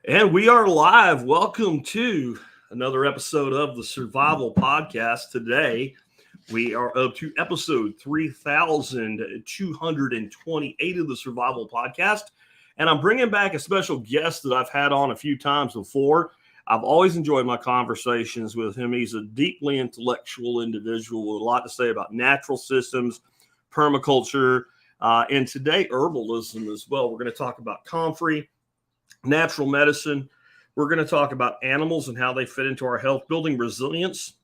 And we are live. Welcome to another episode of the Survival Podcast. Today, we are up to episode 3228 of the Survival Podcast. And I'm bringing back a special guest that I've had on a few times before. I've always enjoyed my conversations with him. He's a deeply intellectual individual with a lot to say about natural systems, permaculture, and today herbalism as well. We're going to talk about Comfrey, natural medicine. We're going to talk about animals and how they fit into our health, building resilience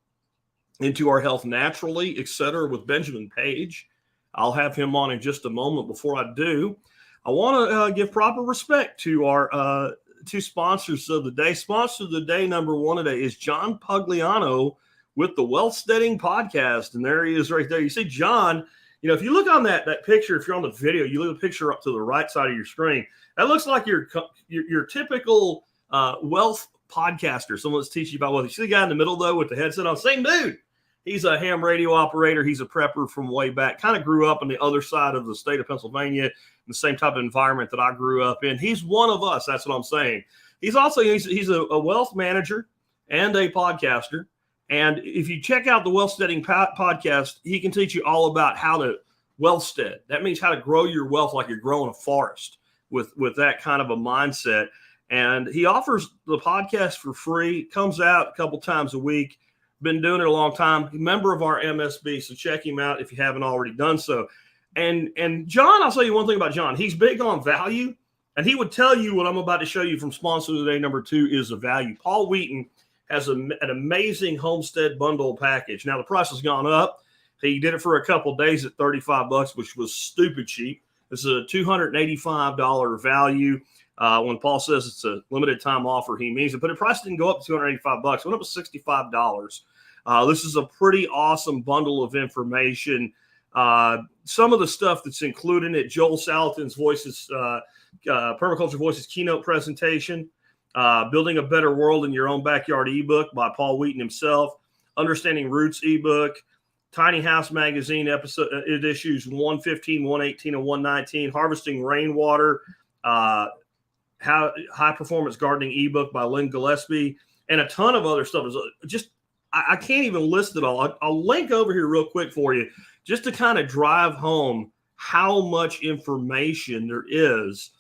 into our health naturally, etc. with Benjamin Page. I'll have him on in just a moment. Before I do, I want to give proper respect to our two sponsors of the day. Sponsor of the day number one today is John Pugliano with the Wealth Steading Podcast. And there he is right there. You see John, if you look on that picture, if you're on the video, you look at the picture up to the right side of your screen. That looks like your typical wealth podcaster, someone that's teaching you about wealth. You see the guy in the middle, though, with the headset on? Same dude. He's a ham radio operator. He's a prepper from way back. Kind of grew up on the other side of the state of Pennsylvania, in the same type of environment that I grew up in. He's one of us. That's what I'm saying. He's also he's a wealth manager and a podcaster. And if you check out the Wealth Steading podcast, he can teach you all about how to wealth stead. That means how to grow your wealth like you're growing a forest with that kind of a mindset. And he offers the podcast for free. Comes out a couple times a week. Been doing it a long time. Member of our MSB, so check him out if you haven't already done so. And John, I'll tell you one thing about John. He's big on value, and he would tell you what I'm about to show you from sponsor today number 2 is a value. Paul Wheaton has an amazing homestead bundle package. Now the price has gone up. He did it for a couple days at $35, which was stupid cheap. This is a $285 value. When Paul says it's a limited time offer, he means it. But the price didn't go up to $285. It went up to $65. This is a pretty awesome bundle of information. Some of the stuff that's included in it, Joel Salatin's Permaculture Voices keynote presentation, Building a Better World in Your Own Backyard ebook by Paul Wheaton himself, Understanding Roots ebook, Tiny House Magazine issues 115, 118, and 119, Harvesting Rainwater, High Performance Gardening ebook by Lynn Gillespie, and a ton of other stuff. I can't even list it all. I'll link over here real quick for you just to kind of drive home how much information there is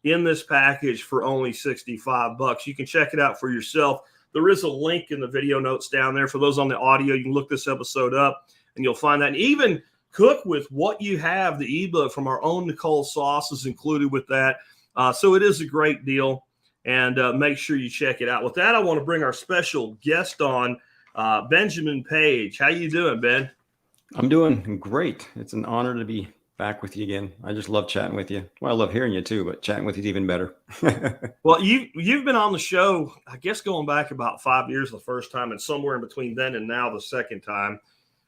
in this package for only $65. You can check it out for yourself. There is a link in the video notes down there. For those on the audio, you can look this episode up and you'll find that. And even cook with what you have, the ebook from our own Nicole Sauce is included with that. So it is a great deal, and make sure you check it out. With that, I want to bring our special guest on, Benjamin Page. How you doing, Ben? I'm doing great. It's an honor to be back with you again. I just love chatting with you. Well, I love hearing you too, but chatting with you is even better. Well, you've been on the show, I guess, going back about 5 years the first time, and somewhere in between then and now the second time.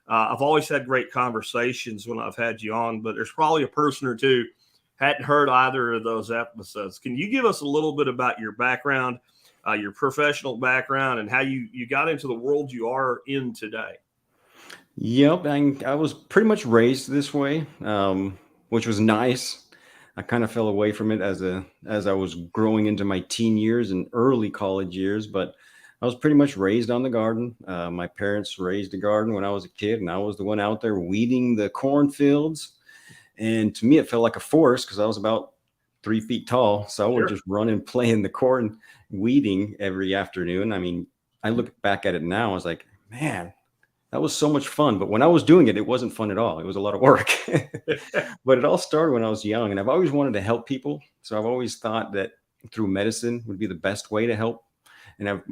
I've always had great conversations when I've had you on, but there's probably a person or two hadn't heard either of those episodes. Can you give us a little bit about your background, your professional background, and how you got into the world you are in today? Yep, I was pretty much raised this way, which was nice. I kind of fell away from it as I was growing into my teen years and early college years, but I was pretty much raised on the garden. My parents raised a garden when I was a kid, and I was the one out there weeding the cornfields. And to me, it felt like a forest because I was about 3 feet tall. So I would just run and play in the corn weeding every afternoon. I mean, I look back at it now, I was like, man, that was so much fun. But when I was doing it, it wasn't fun at all. It was a lot of work. But it all started when I was young, and I've always wanted to help people. So I've always thought that through medicine would be the best way to help. And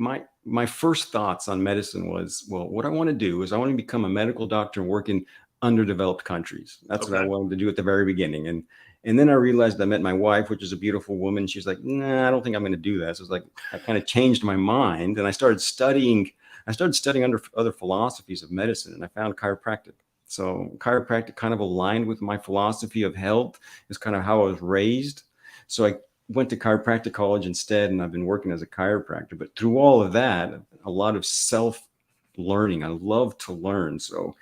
my first thoughts on medicine was, well, what I want to do is I want to become a medical doctor and work in underdeveloped countries. That's what I wanted to do at the very beginning. And then I realized I met my wife, which is a beautiful woman. She's like, nah, I don't think I'm going to do that. So it's like, I kind of changed my mind, and I started studying under other philosophies of medicine, and I found chiropractic. So chiropractic kind of aligned with my philosophy of health. Is kind of how I was raised. So I went to chiropractic college instead, and I've been working as a chiropractor. But through all of that, a lot of self-learning. I love to learn. So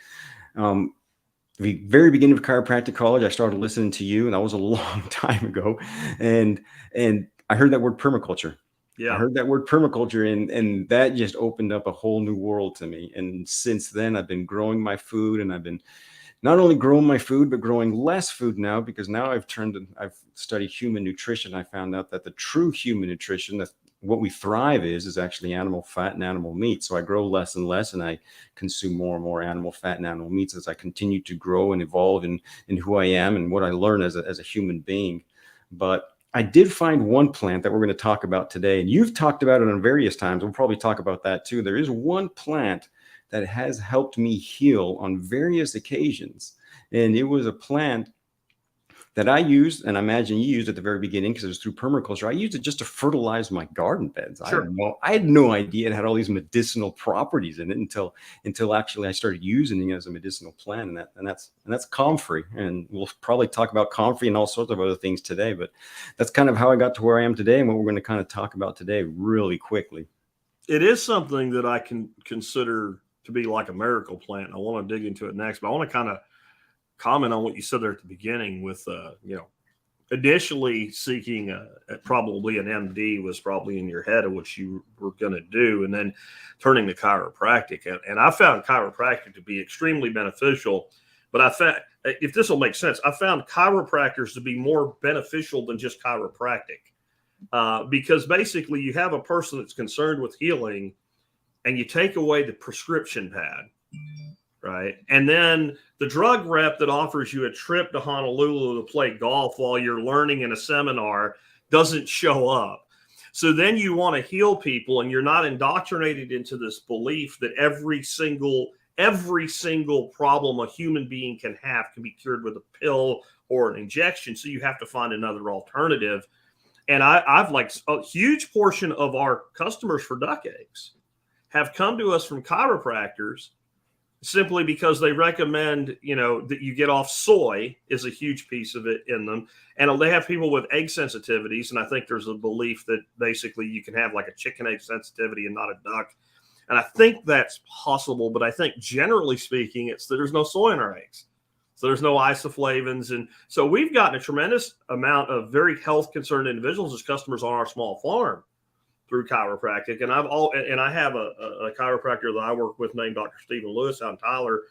the very beginning of chiropractic college, I started listening to you, and that was a long time ago. And I heard that word permaculture. I Yeah. heard that word permaculture, and that just opened up a whole new world to me. And since then, I've been growing my food, and I've been not only growing my food, but growing less food now, because now I've studied human nutrition. I found out that the true human nutrition, that what we thrive is actually animal fat and animal meat. So I grow less and less, and I consume more and more animal fat and animal meats as I continue to grow and evolve in who I am and what I learn as a human being. But I did find one plant that we're going to talk about today, and you've talked about it on various times. We'll probably talk about that too. There is one plant that has helped me heal on various occasions. And it was a plant that I used, and I imagine you used at the very beginning because it was through permaculture. I used it just to fertilize my garden beds. Sure. I had no idea it had all these medicinal properties in it until actually I started using it as a medicinal plant, and that's comfrey. And we'll probably talk about comfrey and all sorts of other things today. But that's kind of how I got to where I am today, and what we're going to kind of talk about today really quickly. It is something that I can consider to be like a miracle plant. I want to dig into it next, but I want to kind of comment on what you said there at the beginning with, initially seeking probably an MD was probably in your head of what you were going to do, and then turning to chiropractic. And I found chiropractic to be extremely beneficial, but I found, if this will make sense, I found chiropractors to be more beneficial than just chiropractic. Because basically you have a person that's concerned with healing and you take away the prescription pad, right? And then the drug rep that offers you a trip to Honolulu to play golf while you're learning in a seminar doesn't show up. So then you want to heal people, and you're not indoctrinated into this belief that every single problem a human being can have can be cured with a pill or an injection. So you have to find another alternative. And I've like a huge portion of our customers for duck eggs have come to us from chiropractors simply because they recommend, that you get off soy is a huge piece of it in them. And they have people with egg sensitivities. And I think there's a belief that basically you can have like a chicken egg sensitivity and not a duck. And I think that's possible. But I think generally speaking, it's that there's no soy in our eggs. So there's no isoflavins. And so we've gotten a tremendous amount of very health concerned individuals as customers on our small farm through chiropractic. And I have a chiropractor that I work with named Dr. Stephen Lewis out in Tyler,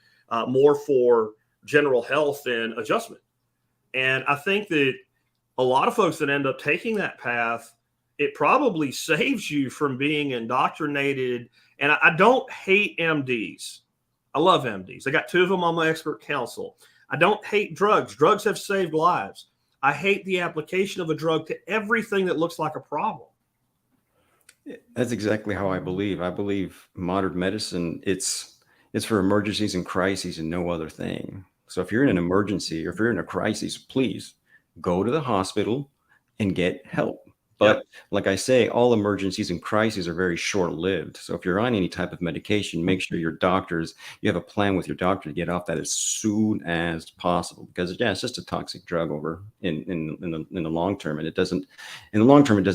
more for general health and adjustment. And I think that a lot of folks that end up taking that path, it probably saves you from being indoctrinated. And I don't hate MDs. I love MDs. I got 2 of them on my expert council. I don't hate drugs. Drugs have saved lives. I hate the application of a drug to everything that looks like a problem. That's exactly how I believe. I believe modern medicine, it's for emergencies and crises and no other thing. So if you're in an emergency or if you're in a crisis, please go to the hospital and get help. But like I say, all emergencies and crises are very short-lived. So if you're on any type of medication, make sure you have a plan with your doctor to get off that as soon as possible. Because it's just a toxic drug over in the long term, and it doesn't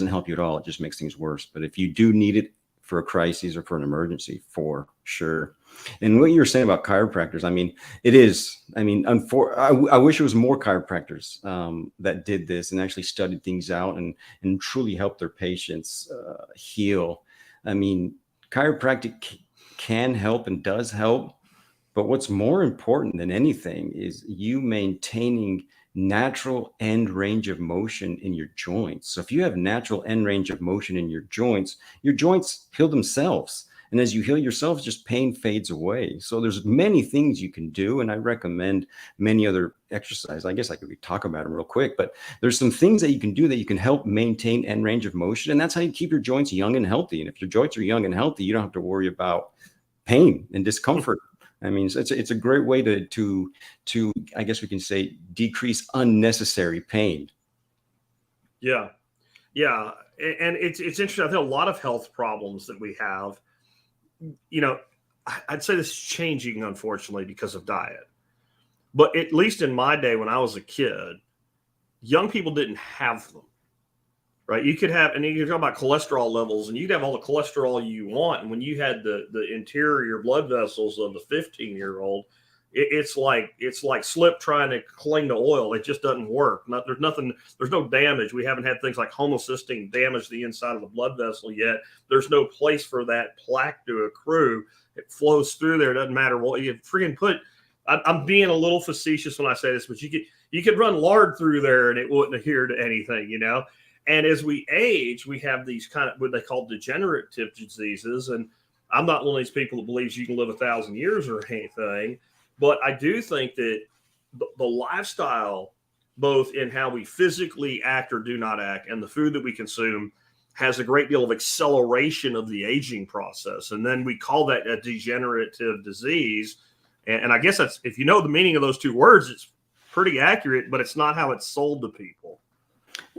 help you at all. It just makes things worse. But if you do need it for a crisis or for an emergency, for sure. And what you were saying about chiropractors, I wish it was more chiropractors that did this and actually studied things out and truly helped their patients heal. I mean, chiropractic can help and does help, but what's more important than anything is you maintaining natural end range of motion in your joints. So if you have natural end range of motion in your joints heal themselves. And as you heal yourself, just pain fades away. So there's many things you can do. And I recommend many other exercises. I guess I could talk about them real quick, but there's some things that you can do that you can help maintain end range of motion. And that's how you keep your joints young and healthy. And if your joints are young and healthy, you don't have to worry about pain and discomfort. I mean, it's a great way to I guess we can say, decrease unnecessary pain. Yeah. Yeah. And it's interesting. I think a lot of health problems that we have, I'd say this is changing, unfortunately, because of diet. But at least in my day, when I was a kid, young people didn't have them, right? You could have, and you talk about cholesterol levels, and you'd have all the cholesterol you want. And when you had the interior blood vessels of a 15-year-old, it's like slip trying to cling to oil. It just doesn't work. There's no damage. We haven't had things like homocysteine damage the inside of the blood vessel yet. There's no place for that plaque to accrue. It flows through there. It doesn't matter what you freaking put. I'm being a little facetious when I say this, but you could run lard through there and it wouldn't adhere to anything, you know. And as we age, we have these kind of what they call degenerative diseases. And I'm not one of these people that believes you can live 1,000 years or anything, but I do think that the lifestyle, both in how we physically act or do not act, and the food that we consume, has a great deal of acceleration of the aging process. And then we call that a degenerative disease. And I guess that's, if you know the meaning of those two words, it's pretty accurate, but it's not how it's sold to people.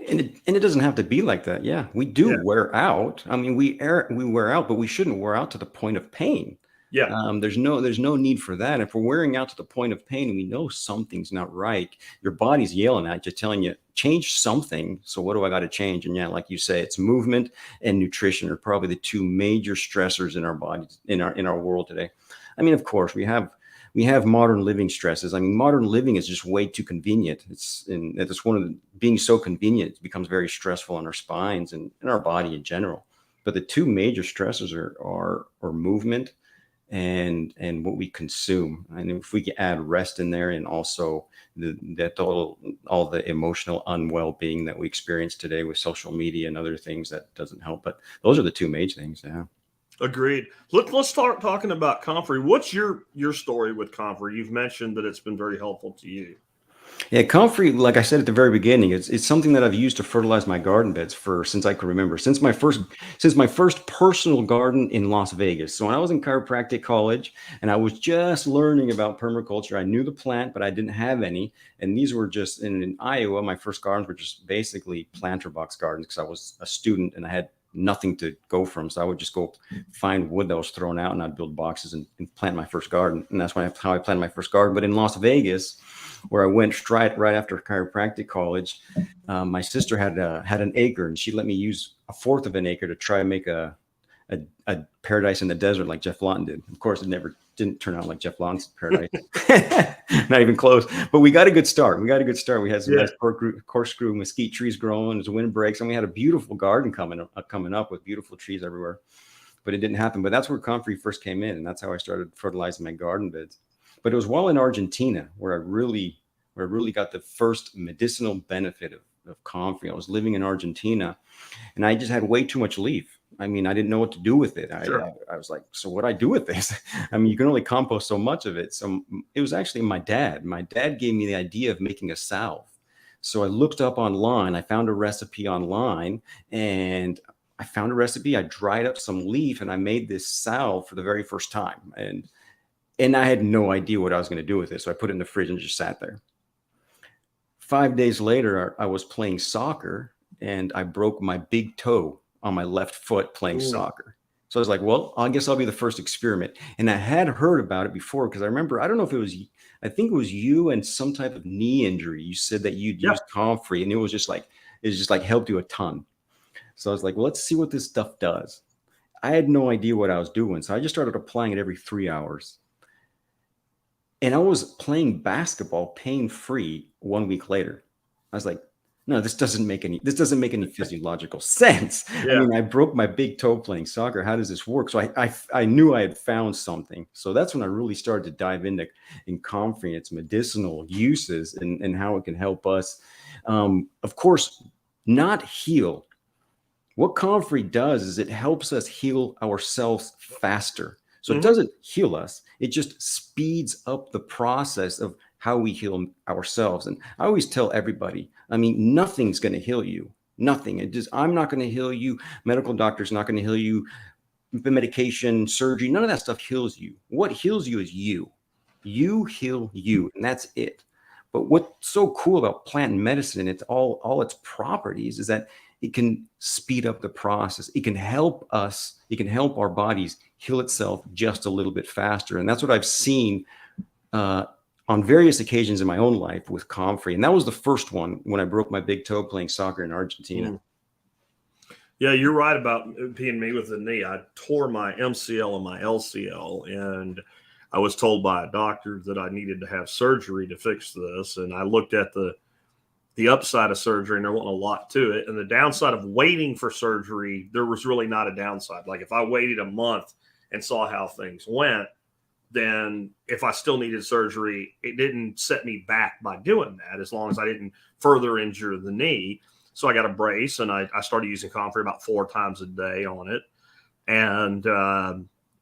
And it doesn't have to be like that. Yeah, we do wear out. I mean, we wear out, but we shouldn't wear out to the point of pain. Yeah. There's no need for that. If we're wearing out to the point of pain and we know something's not right, your body's yelling at you, telling you, change something. So what do I got to change? And yeah, like you say, it's movement and nutrition are probably the two major stressors in our bodies, in our world today. I mean, of course, we have modern living stresses. I mean, modern living is just way too convenient. It's one of the, being so convenient, it becomes very stressful on our spines and in our body in general. But the two major stresses are movement and what we consume. And if we can add rest in there, and also all the emotional unwell-being that we experience today with social media and other things, that doesn't help. But those are the two major things. Yeah. Agreed. Let's start talking about Comfrey. What's your story with Comfrey? You've mentioned that it's been very helpful to you. Yeah, Comfrey, like I said at the very beginning, it's something that I've used to fertilize my garden beds since I can remember, since my first personal garden in Las Vegas. So when I was in chiropractic college and I was just learning about permaculture, I knew the plant, but I didn't have any. And these were just in Iowa. My first gardens were just basically planter box gardens because I was a student and I had nothing to go from. So I would just go find wood that was thrown out and I'd build boxes and plant my first garden. And that's how I planted my first garden. But in Las Vegas, where I went right after chiropractic college, my sister had an acre, and she let me use a fourth of an acre to try and make a paradise in the desert like Jeff Lawton did. Of course, it didn't turn out like Jeff Lawton's paradise. Not even close. But we got a good start. We had some nice corkscrew mesquite trees growing as wind breaks, and we had a beautiful garden coming up with beautiful trees everywhere. But it didn't happen. But that's where Comfrey first came in, and that's how I started fertilizing my garden beds. But it was while in Argentina where I really got the first medicinal benefit of Comfrey. I was living in Argentina, and I just had way too much leaf. I mean, I didn't know what to do with it. I was like, so what do I do with this? I mean, you can only compost so much of it. So it was actually my dad. My dad gave me the idea of making a salve. So I looked up online. I found a recipe online, and I found a recipe. I dried up some leaf, and I made this salve for the very first time. And I had no idea what I was going to do with it. So I put it in the fridge and just sat there. 5 days later, I was playing soccer and I broke my big toe on my left foot playing soccer. So I was like, well, I guess I'll be the first experiment. And I had heard about it before because I remember, I don't know if I think it was you and some type of knee injury. You said that you'd used Comfrey, and it just helped you a ton. So I was like, well, let's see what this stuff does. I had no idea what I was doing. So I just started applying it every 3 hours. And I was playing basketball pain-free 1 week later. I was like, no, this doesn't make any physiological sense. Yeah. I mean, I broke my big toe playing soccer. How does this work? So I knew I had found something. So that's when I really started to dive into Comfrey, its medicinal uses and how it can help us. Of course, not heal. What Comfrey does is it helps us heal ourselves faster. So it doesn't heal us. It just speeds up the process of how we heal ourselves. And I always tell everybody, I mean, nothing's going to heal you. Nothing. I'm not going to heal you. Medical doctor's not going to heal you. Medication, surgery, none of that stuff heals you. What heals you is you. You heal you, and that's it. But what's so cool about plant medicine and all its properties is that it can speed up the process. It can help us. It can help our bodies heal itself just a little bit faster. And that's what I've seen on various occasions in my own life with Comfrey. And that was the first one when I broke my big toe playing soccer in Argentina. Yeah, you're right about being me with the knee. I tore my MCL and my LCL. And I was told by a doctor that I needed to have surgery to fix this. And I looked at the upside of surgery, and there wasn't a lot to it. And the downside of waiting for surgery, there was really not a downside. Like if I waited a month and saw how things went, then if I still needed surgery, it didn't set me back by doing that, as long as I didn't further injure the knee. So I got a brace, and I started using Comfrey about 4 times a day on it. And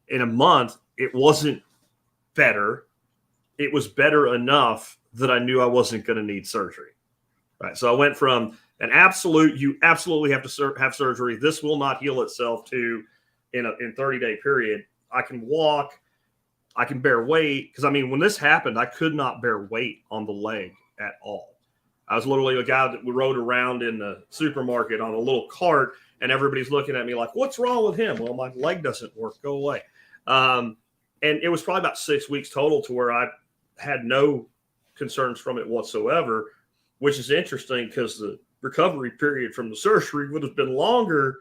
in a month, it wasn't better. It was better enough that I knew I wasn't going to need surgery. Right. So I went from an absolute, you absolutely have to have surgery, this will not heal itself, to in 30-day period, I can walk, I can bear weight. Because I mean, when this happened, I could not bear weight on the leg at all. I was literally a guy that rode around in the supermarket on a little cart, and everybody's looking at me like, what's wrong with him? Well, my leg doesn't work. Go away. And it was probably about 6 weeks total to where I had no concerns from it whatsoever, which is interesting because the recovery period from the surgery would have been longer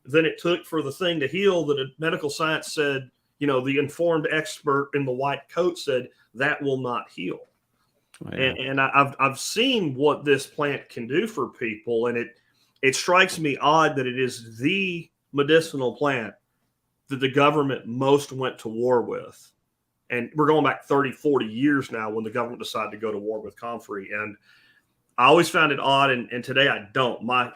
than it took for the thing to heal. That medical science said, you know, the informed expert in the white coat said that will not heal. Oh, yeah. And I've seen what this plant can do for people, and it strikes me odd that it is the medicinal plant that the government most went to war with. And we're going back 30, 40 years now when the government decided to go to war with Comfrey. And I always found it odd, and today I don't. My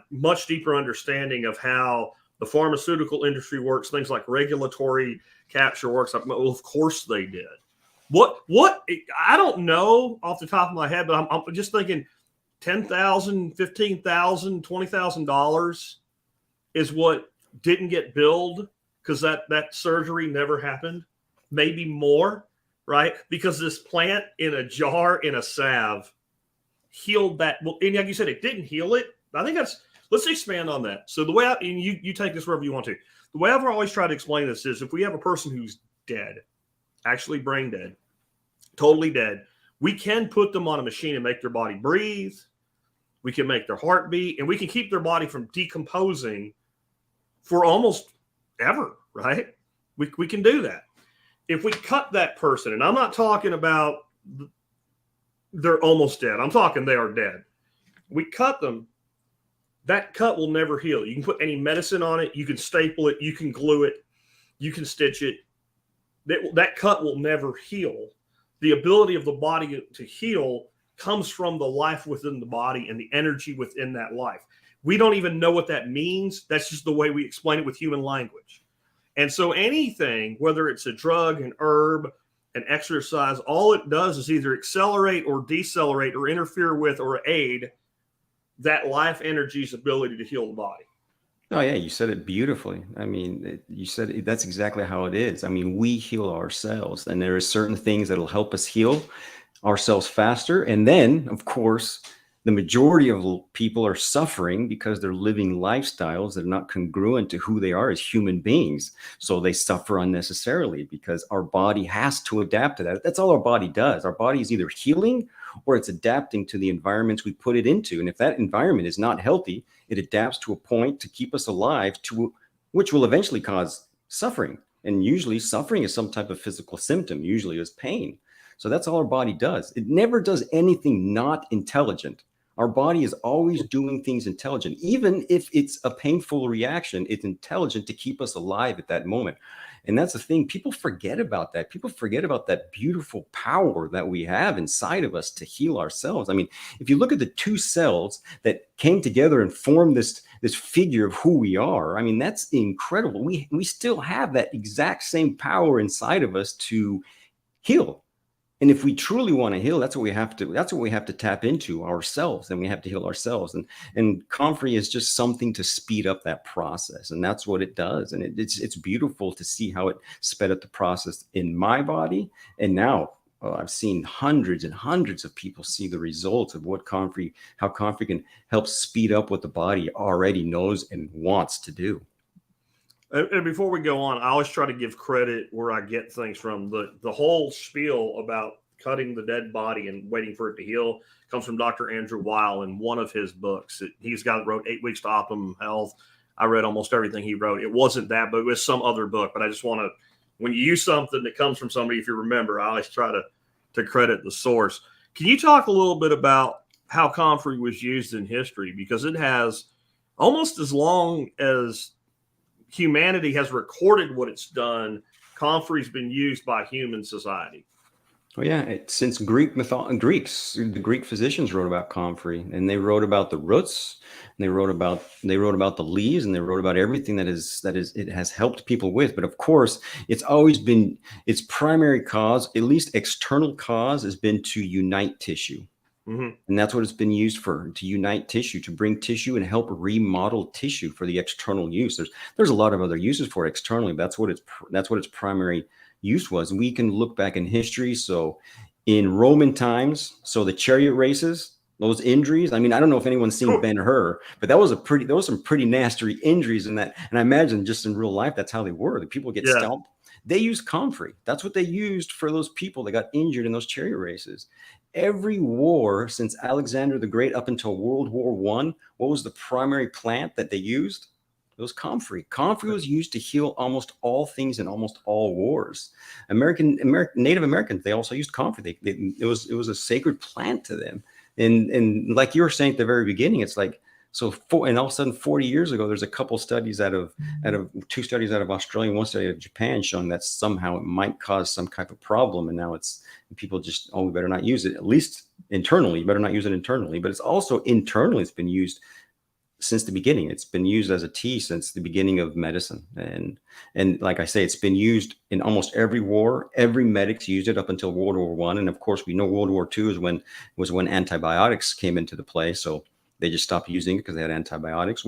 much deeper understanding of how the pharmaceutical industry works, things like regulatory capture works, well, of course they did. What I don't know off the top of my head, but I'm just thinking $10,000, $15,000, $20,000 is what didn't get billed because that surgery never happened. Maybe more, right? Because this plant in a jar in a salve healed that. Well, and like you said, it didn't heal it. I think let's expand on that. So the way and you take this wherever you want to. The way I've always tried to explain this is if we have a person who's dead, actually brain dead, totally dead, we can put them on a machine and make their body breathe. We can make their heart beat, and we can keep their body from decomposing for almost ever, right? We can do that. If we cut that person, and I'm not talking about they're almost dead. I'm talking they are dead. We cut them, that cut will never heal. You can put any medicine on it. You can staple it. You can glue it. You can stitch it. That cut will never heal. The ability of the body to heal comes from the life within the body and the energy within that life. We don't even know what that means. That's just the way we explain it with human language. And so anything, whether it's a drug, an herb, an exercise, all it does is either accelerate or decelerate or interfere with or aid that life energy's ability to heal the body. Oh, yeah, you said it beautifully. I mean, you said that's exactly how it is. I mean, we heal ourselves, and there are certain things that'll help us heal ourselves faster. And then, of course, the majority of people are suffering because they're living lifestyles that are not congruent to who they are as human beings. So they suffer unnecessarily because our body has to adapt to that. That's all our body does. Our body is either healing or it's adapting to the environments we put it into. And if that environment is not healthy, it adapts to a point to keep us alive, which will eventually cause suffering. And usually suffering is some type of physical symptom, usually is pain. So that's all our body does. It never does anything not intelligent. Our body is always doing things intelligent. Even if it's a painful reaction, it's intelligent to keep us alive at that moment. And that's the thing. People forget about that. People forget about that beautiful power that we have inside of us to heal ourselves. I mean, if you look at the two cells that came together and formed this figure of who we are, I mean, that's incredible. We still have that exact same power inside of us to heal. And if we truly want to heal, that's what we have to tap into ourselves, and we have to heal ourselves. And Comfrey is just something to speed up that process. And that's what it does. And it's beautiful to see how it sped up the process in my body. And now I've seen hundreds and hundreds of people see the results of how Comfrey can help speed up what the body already knows and wants to do. And before we go on, I always try to give credit where I get things from. The whole spiel about cutting the dead body and waiting for it to heal comes from Dr. Andrew Weil in one of his books. He's got wrote 8 Weeks to Optimum Health. I read almost everything he wrote. It wasn't that, but it was some other book. But I just want when you use something that comes from somebody, if you remember, I always try to credit the source. Can you talk a little bit about how comfrey was used in history? Because it has almost as long as humanity has recorded what it's done, comfrey's been used by human society. Oh yeah, since Greeks, the Greek physicians wrote about comfrey, and they wrote about the roots, and they wrote about the leaves, and they wrote about everything that it has helped people with. But of course, it's always been its primary cause, at least external cause, has been to unite tissue. Mm-hmm. And that's what it's been used for, to unite tissue, to bring tissue and help remodel tissue for the external use. There's a lot of other uses for it externally, but that's what its primary use was. We can look back in history. So in Roman times, so the chariot races, those injuries, I mean, I don't know if anyone's seen Ben-Hur, but there was some pretty nasty injuries in that. And I imagine just in real life, that's how they were. The people get stomped. They used comfrey. That's what they used for those people that got injured in those chariot races. Every war since Alexander the Great up until World War I, what was the primary plant that they used? It was comfrey. Comfrey was used to heal almost all things in almost all wars. Native Americans, they also used comfrey. It was a sacred plant to them. And like you were saying at the very beginning, it's like, and all of a sudden 40 years ago, there's a couple studies out of 2 studies out of Australia, 1 study out of Japan showing that somehow it might cause some type of problem. And now people just, we better not use it, at least internally. You better not use it internally, but it's also internally, it's been used since the beginning. It's been used as a tea since the beginning of medicine. And like I say, it's been used in almost every war. Every medic's used it up until World War I. And of course, we know World War II was when antibiotics came into the play. So they just stopped using it because they had antibiotics,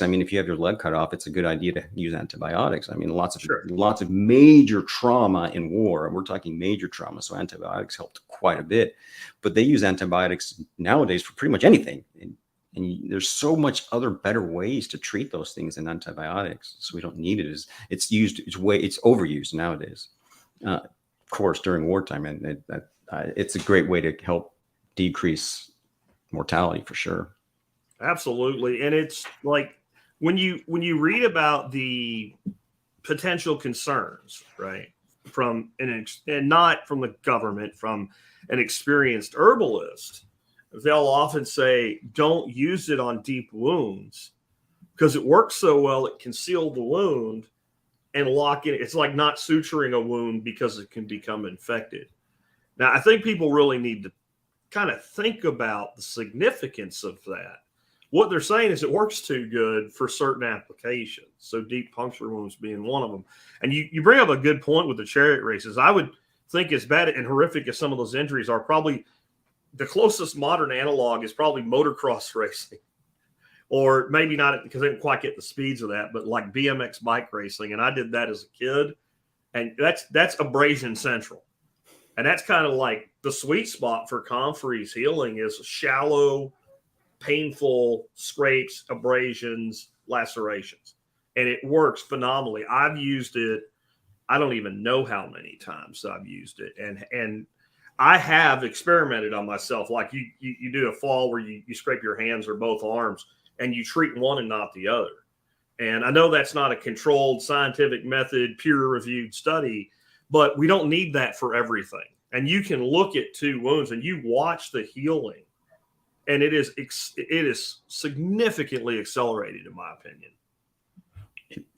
I mean, if you have your leg cut off, it's a good idea to use antibiotics. I mean, lots of major trauma in war. We're talking major trauma. So antibiotics helped quite a bit, but they use antibiotics nowadays for pretty much anything. And there's so much other better ways to treat those things than antibiotics. So we don't need it. It's overused nowadays. Of course, during wartime, and it's a great way to help decrease mortality for sure. Absolutely. And it's like when you read about the potential concerns, right, from and not from the government, from an experienced herbalist, they'll often say, don't use it on deep wounds because it works so well, it can seal the wound and lock in. It's like not suturing a wound because it can become infected. Now, I think people really need to kind of think about the significance of that. What they're saying is it works too good for certain applications. So deep puncture wounds being one of them. And you bring up a good point with the chariot races. I would think as bad and horrific as some of those injuries are, probably the closest modern analog is probably motocross racing, or maybe not because they didn't quite get the speeds of that, but like BMX bike racing. And I did that as a kid, and that's abrasion central. And that's kind of like the sweet spot for comfrey's healing is shallow, painful scrapes, abrasions, lacerations. And it works phenomenally. I've used it. I don't even know how many times I've used it. And I have experimented on myself. Like you do a fall where you scrape your hands or both arms and you treat one and not the other. And I know that's not a controlled scientific method, peer-reviewed study, but we don't need that for everything. And you can look at 2 wounds and you watch the healing, and it is significantly accelerated, in my opinion.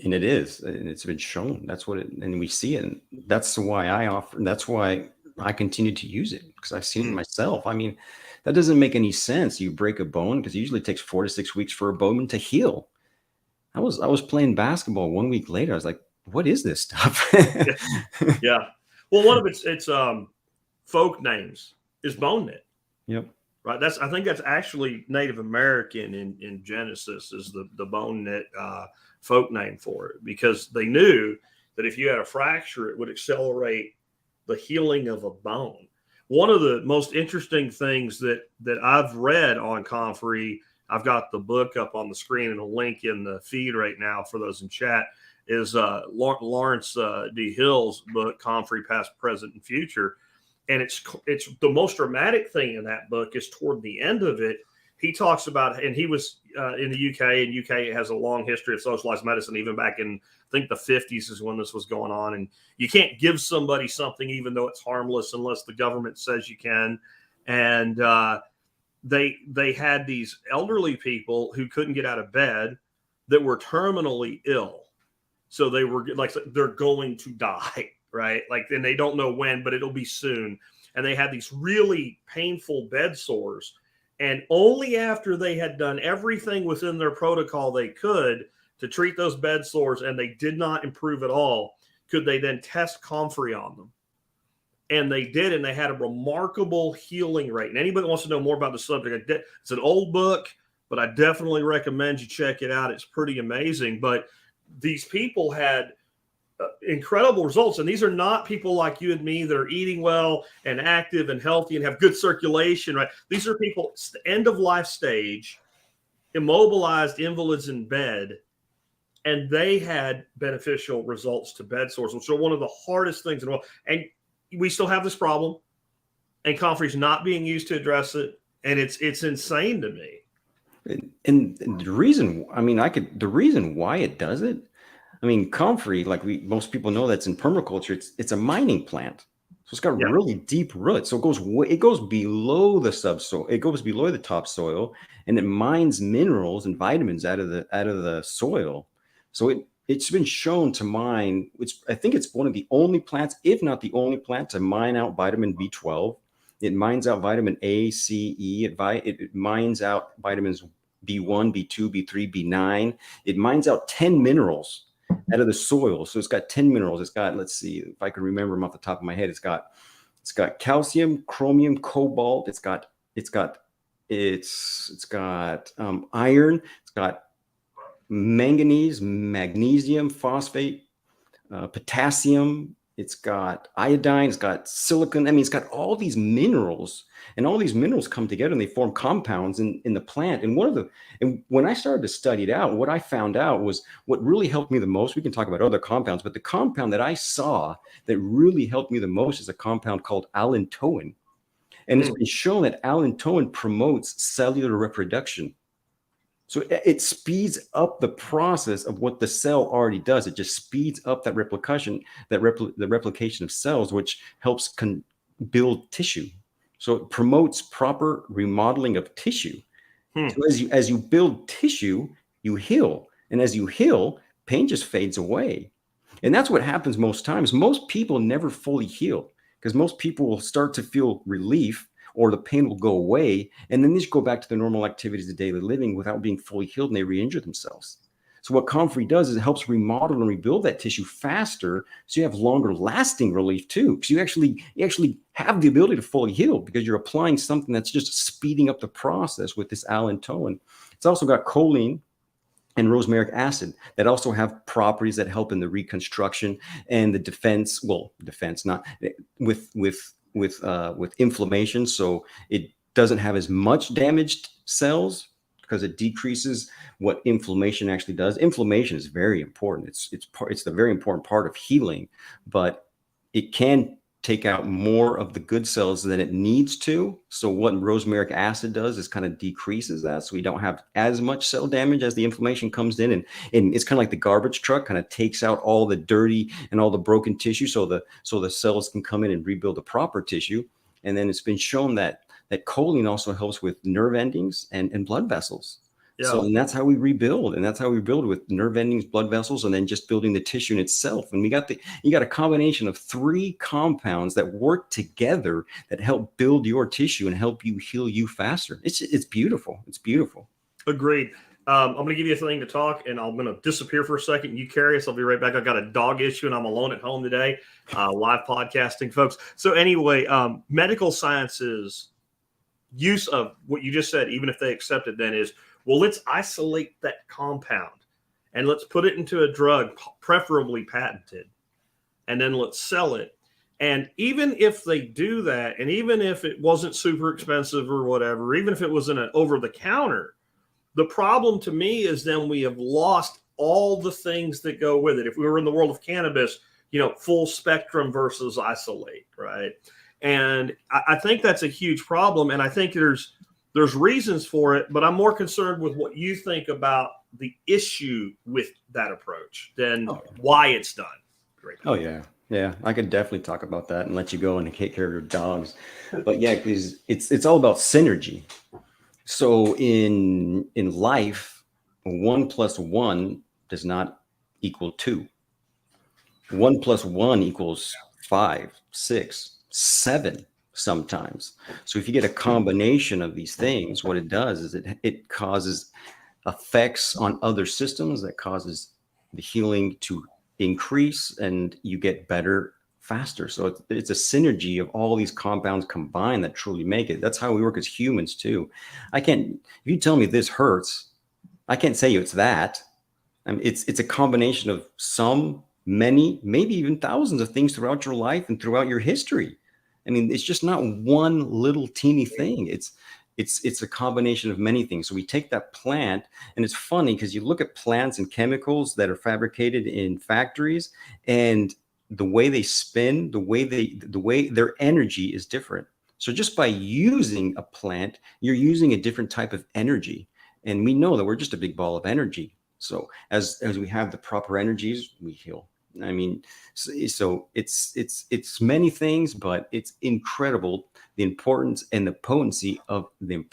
And it is, and it's been shown. That's what and we see it. And that's why that's why I continue to use it, because I've seen it myself. I mean, that doesn't make any sense. You break a bone, because it usually takes 4 to 6 weeks for a bone to heal. I was playing basketball 1 week later. I was like, what is this stuff? Yeah. Well, one of its folk names is bone knit. Yep. Right. I think that's actually Native American in Genesis is the bone knit folk name for it, because they knew that if you had a fracture, it would accelerate the healing of a bone. One of the most interesting things that I've read on comfrey, I've got the book up on the screen and a link in the feed right now for those in chat, is Lawrence D. Hill's book, Comfrey, Past, Present, and Future. And it's the most dramatic thing in that book is toward the end of it, he talks about, and he was in the UK, and UK has a long history of socialized medicine, even back in, I think the 50s is when this was going on. And you can't give somebody something even though it's harmless unless the government says you can. And they had these elderly people who couldn't get out of bed that were terminally ill. So they were like, they're going to die, right? Like, and they don't know when, but it'll be soon. And they had these really painful bed sores. And only after they had done everything within their protocol they could to treat those bed sores, and they did not improve at all, could they then test Comfrey on them. And they did, and they had a remarkable healing rate. And anybody that wants to know more about the subject, it's an old book, but I definitely recommend you check it out. It's pretty amazing. But these people had incredible results. And these are not people like you and me that are eating well and active and healthy and have good circulation, right? These are people, it's the end of life stage, immobilized invalids in bed, and they had beneficial results to bed sores, which are one of the hardest things in the world. And we still have this problem, and Comfrey's not being used to address it. And it's insane to me. And the reason, I mean, the reason why it does it, I mean, Comfrey, like most people know, that's in permaculture. It's a mining plant, so it's got really deep roots. So it goes below the subsoil. It goes below the topsoil, and it mines minerals and vitamins out of the soil. So it's been shown to mine. I think it's one of the only plants, if not the only plant, to mine out vitamin B12. It mines out vitamin A, C, E. It mines out vitamins B1, B2, B3, B9. It mines out 10 minerals out of the soil. So it's got 10 minerals. It's got, let's see if I can remember them off the top of my head. It's got calcium, chromium, cobalt. It's got iron. It's got manganese, magnesium, phosphate, potassium. It's got iodine. It's got silicon. I mean, it's got all these minerals, and all these minerals come together and they form compounds in the plant. And when I started to study it out, what I found out was what really helped me the most. We can talk about other compounds, but the compound that I saw that really helped me the most is a compound called allantoin. And it's been shown that allantoin promotes cellular reproduction. So it speeds up the process of what the cell already does. It just speeds up that replication, the replication of cells, which helps build tissue. So it promotes proper remodeling of tissue. So as you build tissue, you heal. And as you heal, pain just fades away. And that's what happens most times. Most people never fully heal, because most people will start to feel relief, or the pain will go away, and then they just go back to their normal activities of daily living without being fully healed, and they re-injure themselves. So what Comfrey does is it helps remodel and rebuild that tissue faster, so you have longer lasting relief too, because you actually have the ability to fully heal, because you're applying something that's just speeding up the process with this allantoin. It's also got choline and rosmarinic acid that also have properties that help in the reconstruction and the defense, not with inflammation. So it doesn't have as much damaged cells, because it decreases what inflammation actually does. Inflammation is very important. It's the very important part of healing, but it can take out more of the good cells than it needs to. So what rosmarinic acid does is kind of decreases that, so we don't have as much cell damage as the inflammation comes in, and it's kind of like the garbage truck, kind of takes out all the dirty and all the broken tissue, so the cells can come in and rebuild the proper tissue. And then it's been shown that choline also helps with nerve endings and blood vessels. Yeah. So, and that's how we rebuild. And that's how we build, with nerve endings, blood vessels, and then just building the tissue in itself. And you got a combination of 3 compounds that work together that help build your tissue and help you heal you faster. It's beautiful. It's beautiful. Agreed. I'm going to give you a thing to talk, and I'm going to disappear for a second. You carry us. I'll be right back. I've got a dog issue, and I'm alone at home today. Live podcasting, folks. So anyway, medical sciences use of what you just said, even if they accept it, then is, well, let's isolate that compound and let's put it into a drug, preferably patented, and then let's sell it. And even if they do that, and even if it wasn't super expensive or whatever, even if it was in an over-the-counter, the problem to me is then we have lost all the things that go with it. If we were in the world of cannabis, full spectrum versus isolate, right? And I think that's a huge problem. And I think there's there's reasons for it, but I'm more concerned with what you think about the issue with that approach than why it's done. Great. Oh yeah. Yeah, I could definitely talk about that and let you go and take care of your dogs. But yeah, because it's all about synergy. So in life, 1 + 1 does not equal 2. 1 + 1 equals 5, 6, 7 sometimes. So if you get a combination of these things, what it does is it causes effects on other systems that causes the healing to increase, and you get better faster. So it's a synergy of all these compounds combined that truly make it. That's how we work as humans too. If you tell me this hurts, I can't say it's that. I mean, it's a combination of some, many, maybe even thousands of things throughout your life and throughout your history. I mean, it's just not one little teeny thing. It's a combination of many things. So we take that plant, and it's funny because you look at plants and chemicals that are fabricated in factories, and the way they spin, the way their energy is different. So just by using a plant, you're using a different type of energy. And we know that we're just a big ball of energy. So as we have the proper energies, we heal. I mean, so it's many things, but it's incredible the importance and the potency of the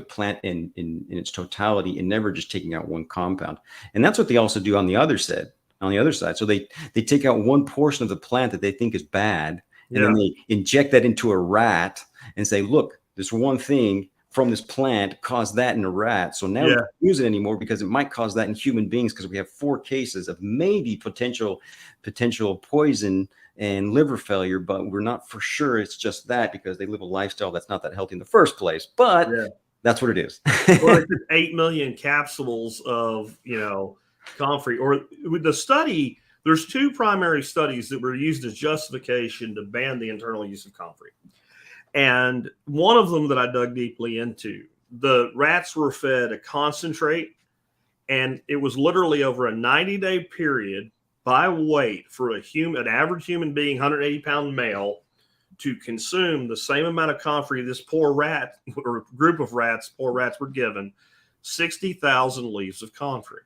plant in its totality, and never just taking out one compound. And that's what they also do on the other side. So they take out one portion of the plant that they think is bad, and then they inject that into a rat and say, look, this one thing from this plant caused that in a rat. So now we don't use it anymore because it might cause that in human beings, because we have 4 cases of maybe potential poison and liver failure, but we're not for sure it's just that, because they live a lifestyle that's not that healthy in the first place. But that's what it is. Well, it's 8 million capsules of, Comfrey, or with the study, there's 2 primary studies that were used as justification to ban the internal use of Comfrey. And one of them that I dug deeply into, the rats were fed a concentrate, and it was literally over a 90-day period by weight for an average human being, 180-pound male, to consume the same amount of Comfrey this poor rat or group of rats were given, 60,000 leaves of Comfrey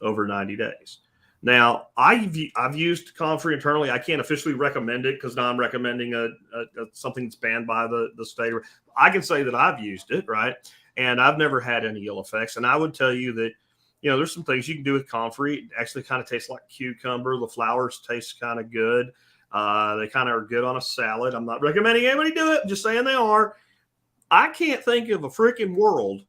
over 90 days. Now, I've used Comfrey internally. I can't officially recommend it because now I'm recommending something that's banned by the state. I can say that I've used it, right? And I've never had any ill effects. And I would tell you that, there's some things you can do with Comfrey. It actually kind of tastes like cucumber. The flowers taste kind of good. They kind of are good on a salad. I'm not recommending anybody do it. I'm just saying they are. I can't think of a freaking world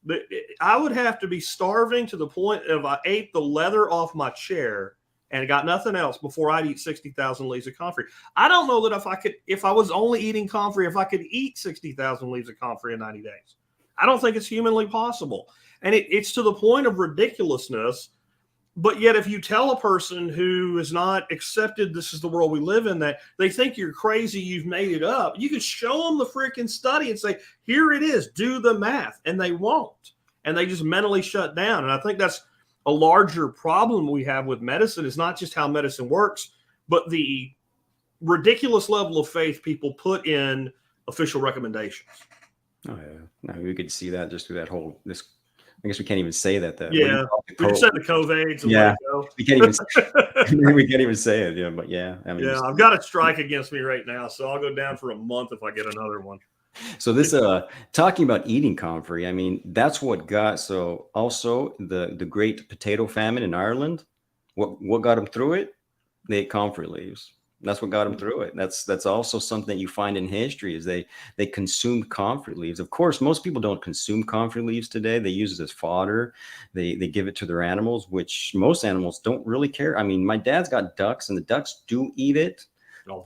that I would have to be starving to the point of I ate the leather off my chair and got nothing else before I'd eat 60,000 leaves of Comfrey. I don't know that if I was only eating Comfrey, if I could eat 60,000 leaves of Comfrey in 90 days. I don't think it's humanly possible. And it's to the point of ridiculousness. But yet, if you tell a person who has not accepted this is the world we live in, that they think you're crazy, you've made it up, you can show them the freaking study and say, here it is, do the math. And they won't. And they just mentally shut down. And I think that's a larger problem we have with medicine, is not just how medicine works, but the ridiculous level of faith people put in official recommendations. Oh, yeah. No, we could see that just through that whole, I guess we can't even say that. We just said the COVID. We can't even say it. Yeah, but yeah. I mean, I've got a strike against me right now, so I'll go down for a month if I get another one. So this, talking about eating Comfrey, I mean, that's what got. So also the great potato famine in Ireland, what got them through it? They ate Comfrey leaves. That's what got them through it. That's also something you find in history, is they consumed Comfrey leaves. Of course, most people don't consume Comfrey leaves today. They use it as fodder. They give it to their animals, which most animals don't really care. I mean, my dad's got ducks, and the ducks do eat it.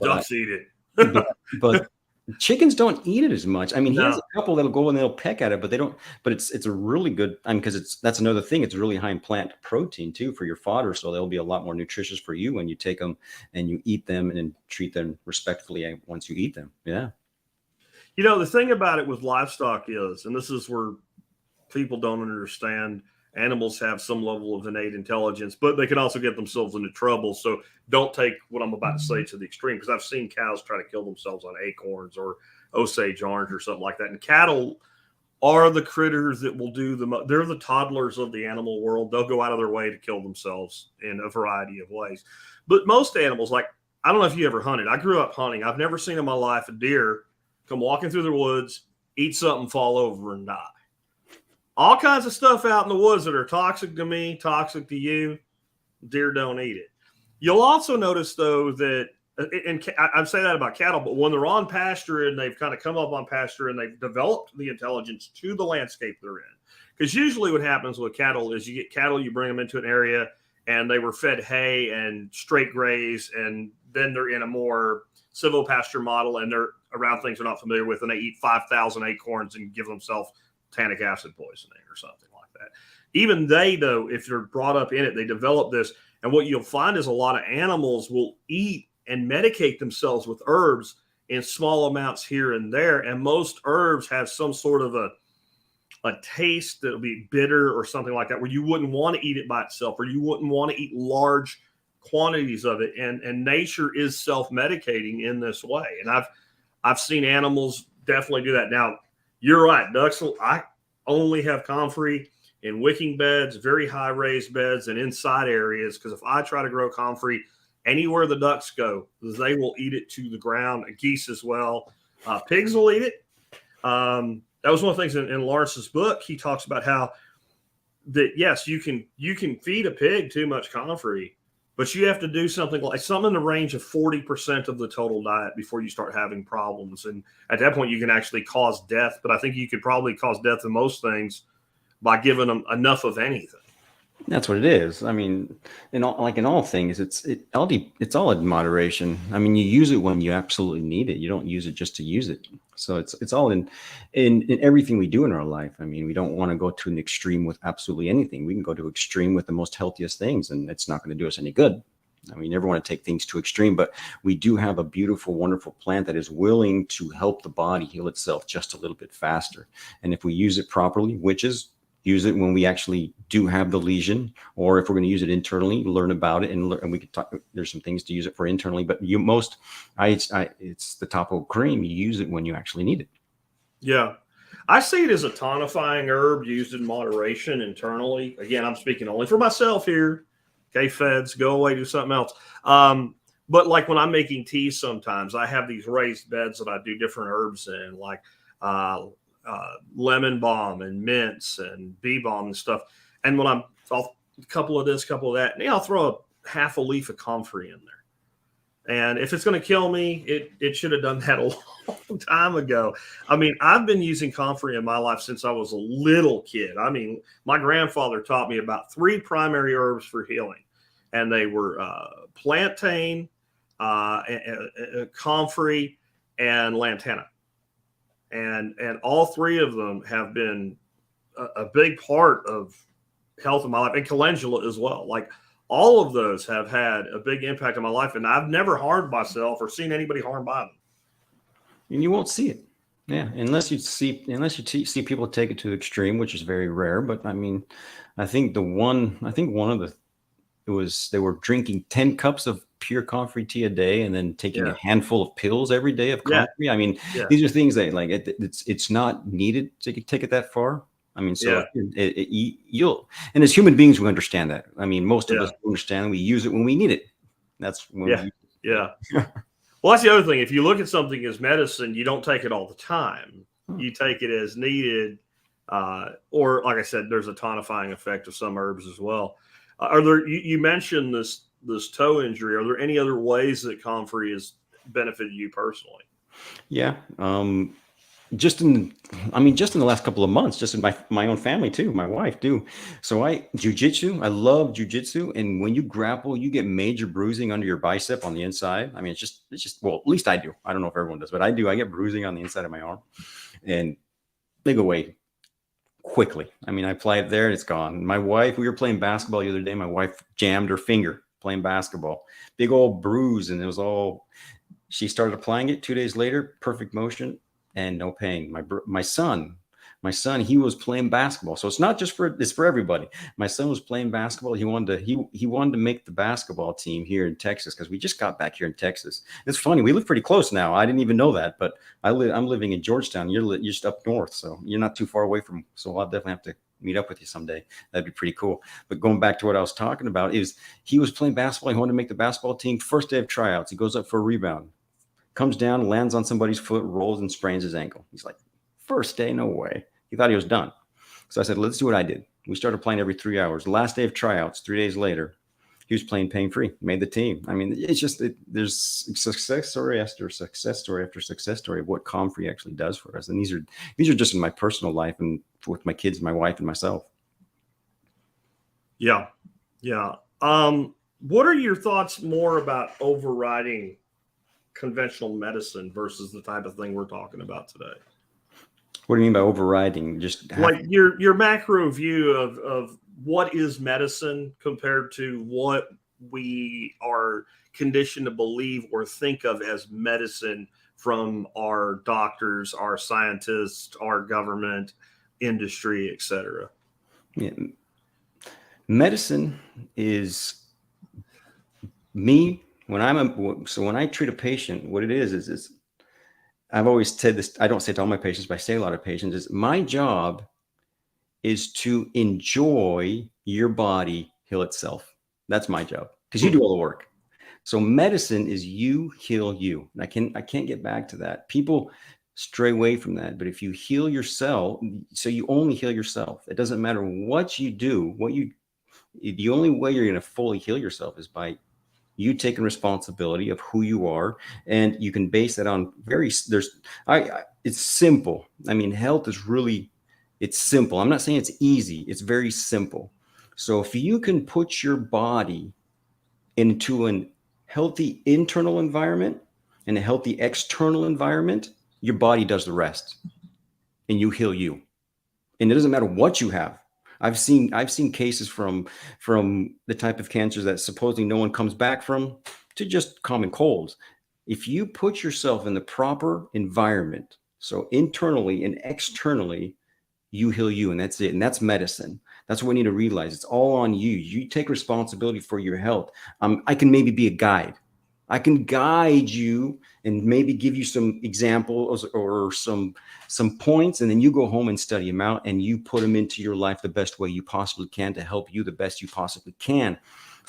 Ducks eat it. but chickens don't eat it as much. I mean, he has a couple that'll go and they'll peck at it, but they don't. But it's a really good. I mean, because that's another thing. It's really high in plant protein too for your fodder, so they'll be a lot more nutritious for you when you take them and you eat them and treat them respectfully once you eat them. Yeah. The thing about it with livestock is, and this is where people don't understand, animals have some level of innate intelligence, but they can also get themselves into trouble. So don't take what I'm about to say to the extreme, because I've seen cows try to kill themselves on acorns or Osage orange or something like that. And cattle are the critters that will do they're the toddlers of the animal world. They'll go out of their way to kill themselves in a variety of ways. But most animals, like, I don't know if you ever hunted. I grew up hunting. I've never seen in my life a deer come walking through the woods, eat something, fall over, and die. All kinds of stuff out in the woods that are toxic to me, toxic to you. Deer don't eat it. You'll also notice, though, that, and I say that about cattle, but when they're on pasture and they've kind of come up on pasture and they've developed the intelligence to the landscape they're in. Because usually what happens with cattle is you get cattle, you bring them into an area and they were fed hay and straight graze, and then they're in a more silvopasture model and they're around things they're not familiar with, and they eat 5,000 acorns and give themselves tannic acid poisoning or something like that. Even they, though, if they're brought up in it, they develop this. And what you'll find is a lot of animals will eat and medicate themselves with herbs in small amounts here and there. And most herbs have some sort of a taste that'll be bitter or something like that, where you wouldn't want to eat it by itself, or you wouldn't want to eat large quantities of it. And nature is self-medicating in this way. And I've seen animals definitely do that. Now, you're right, ducks. I only have comfrey in wicking beds, very high raised beds, and inside areas. Because if I try to grow comfrey anywhere the ducks go, they will eat it to the ground. Geese as well. Pigs will eat it. That was one of the things in Lawrence's book. He talks about how that, yes, you can feed a pig too much comfrey, but you have to do something in the range of 40% of the total diet before you start having problems. And at that point, you can actually cause death. But I think you could probably cause death in most things by giving them enough of anything. That's what it is. I mean, in all things, it's all in moderation. I mean, you use it when you absolutely need it. You don't use it just to use it. So it's all in everything we do in our life. I mean, we don't want to go to an extreme with absolutely anything. We can go to extreme with the most healthiest things, and it's not going to do us any good. I mean, you never want to take things too extreme, but we do have a beautiful, wonderful plant that is willing to help the body heal itself just a little bit faster. And if we use it properly, which is use it when we actually do have the lesion, or if we're going to use it internally, learn about it, and we could talk. There's some things to use it for internally, but it's the topical cream. You use it when you actually need it. Yeah, I see it as a tonifying herb used in moderation internally. Again, I'm speaking only for myself here. Okay, feds, go away, do something else. But like when I'm making tea, sometimes I have these raised beds that I do different herbs in, like lemon balm and mints and bee balm and stuff. And when I'll a couple of this, couple of that, and I'll throw a half a leaf of comfrey in there. And if it's going to kill me, it should have done that a long time ago. I mean, I've been using comfrey in my life since I was a little kid. I mean, my grandfather taught me about 3 primary herbs for healing, and they were plantain, comfrey, and lantana. And all 3 of them have been a big part of health in my life, and calendula as well. Like, all of those have had a big impact on my life, and I've never harmed myself or seen anybody harmed by them. And you won't see it, yeah, unless you see people take it to the extreme, which is very rare. But I mean, I think one of the they were drinking 10 cups of pure comfrey tea a day, and then taking a handful of pills every day of comfrey. Yeah. I mean, these are things that, like, it's not needed to take it that far. I mean, so you'll, and as human beings, we understand that. I mean, most of us understand we use it when we need it. That's when Well, that's the other thing. If you look at something as medicine, you don't take it all the time. You take it as needed, or like I said, there's a tonifying effect of some herbs as well. Are there? You mentioned this toe injury. Are there any other ways that comfrey has benefited you personally? Yeah. Just in the last couple of months, just in my own family too, my wife too. So I love jujitsu. And when you grapple, you get major bruising under your bicep on the inside. I mean, it's just, well, at least I do. I don't know if everyone does, but I do. I get bruising on the inside of my arm, and they go away quickly. I mean, I apply it there and it's gone. My wife, we were playing basketball the other day. My wife jammed her finger playing basketball, big old bruise. And she started applying it 2 days later, perfect motion, and no pain. My son My son, he was playing basketball. So it's not just it's for everybody. My son was playing basketball. He wanted to make the basketball team here in Texas because we just got back here in Texas. It's funny. We live pretty close now. I didn't even know that, but I'm living in Georgetown. You're just up north, so you're not too far away from. So I'll definitely have to meet up with you someday. That'd be pretty cool. But going back to what I was talking about is he was playing basketball. He wanted to make the basketball team. First day of tryouts, he goes up for a rebound, comes down, lands on somebody's foot, rolls and sprains his ankle. He's like, first day, no way. He thought he was done. So I said, let's do what I did. We started playing every 3 hours. Last day of tryouts, 3 days later, he was playing pain-free, made the team. I mean, it's just, there's success story after success story after success story of what Comfrey actually does for us. And these are just in my personal life and with my kids, my wife, and myself. Yeah. Yeah. What are your thoughts more about overriding conventional medicine versus the type of thing we're talking about today? What do you mean by overriding? Just like your macro view of what is medicine compared to what we are conditioned to believe or think of as medicine from our doctors, our scientists, our government, industry, etc. Yeah. Medicine is me when when I treat a patient, what it is I've always said this. I don't say it to all my patients, but I say a lot of patients is my job is to enjoy your body heal itself. That's my job because you do all the work. So medicine is you heal you. And I can't get back to that. People stray away from that. But if you heal yourself, so you only heal yourself. It doesn't matter what you do, the only way you're going to fully heal yourself is by you taking responsibility of who you are, and you can base that on it's simple. I mean, health is really, it's simple. I'm not saying it's easy. It's very simple. So if you can put your body into a healthy internal environment and a healthy external environment, your body does the rest, and you heal you. And it doesn't matter what you have. I've seen cases from the type of cancers that supposedly no one comes back from to just common colds. If you put yourself in the proper environment, so internally and externally, you heal you, and that's it. And that's medicine. That's what we need to realize. It's all on you. You take responsibility for your health. I can maybe be a guide. I can guide you and maybe give you some examples or some points, and then you go home and study them out and you put them into your life the best way you possibly can to help you the best you possibly can.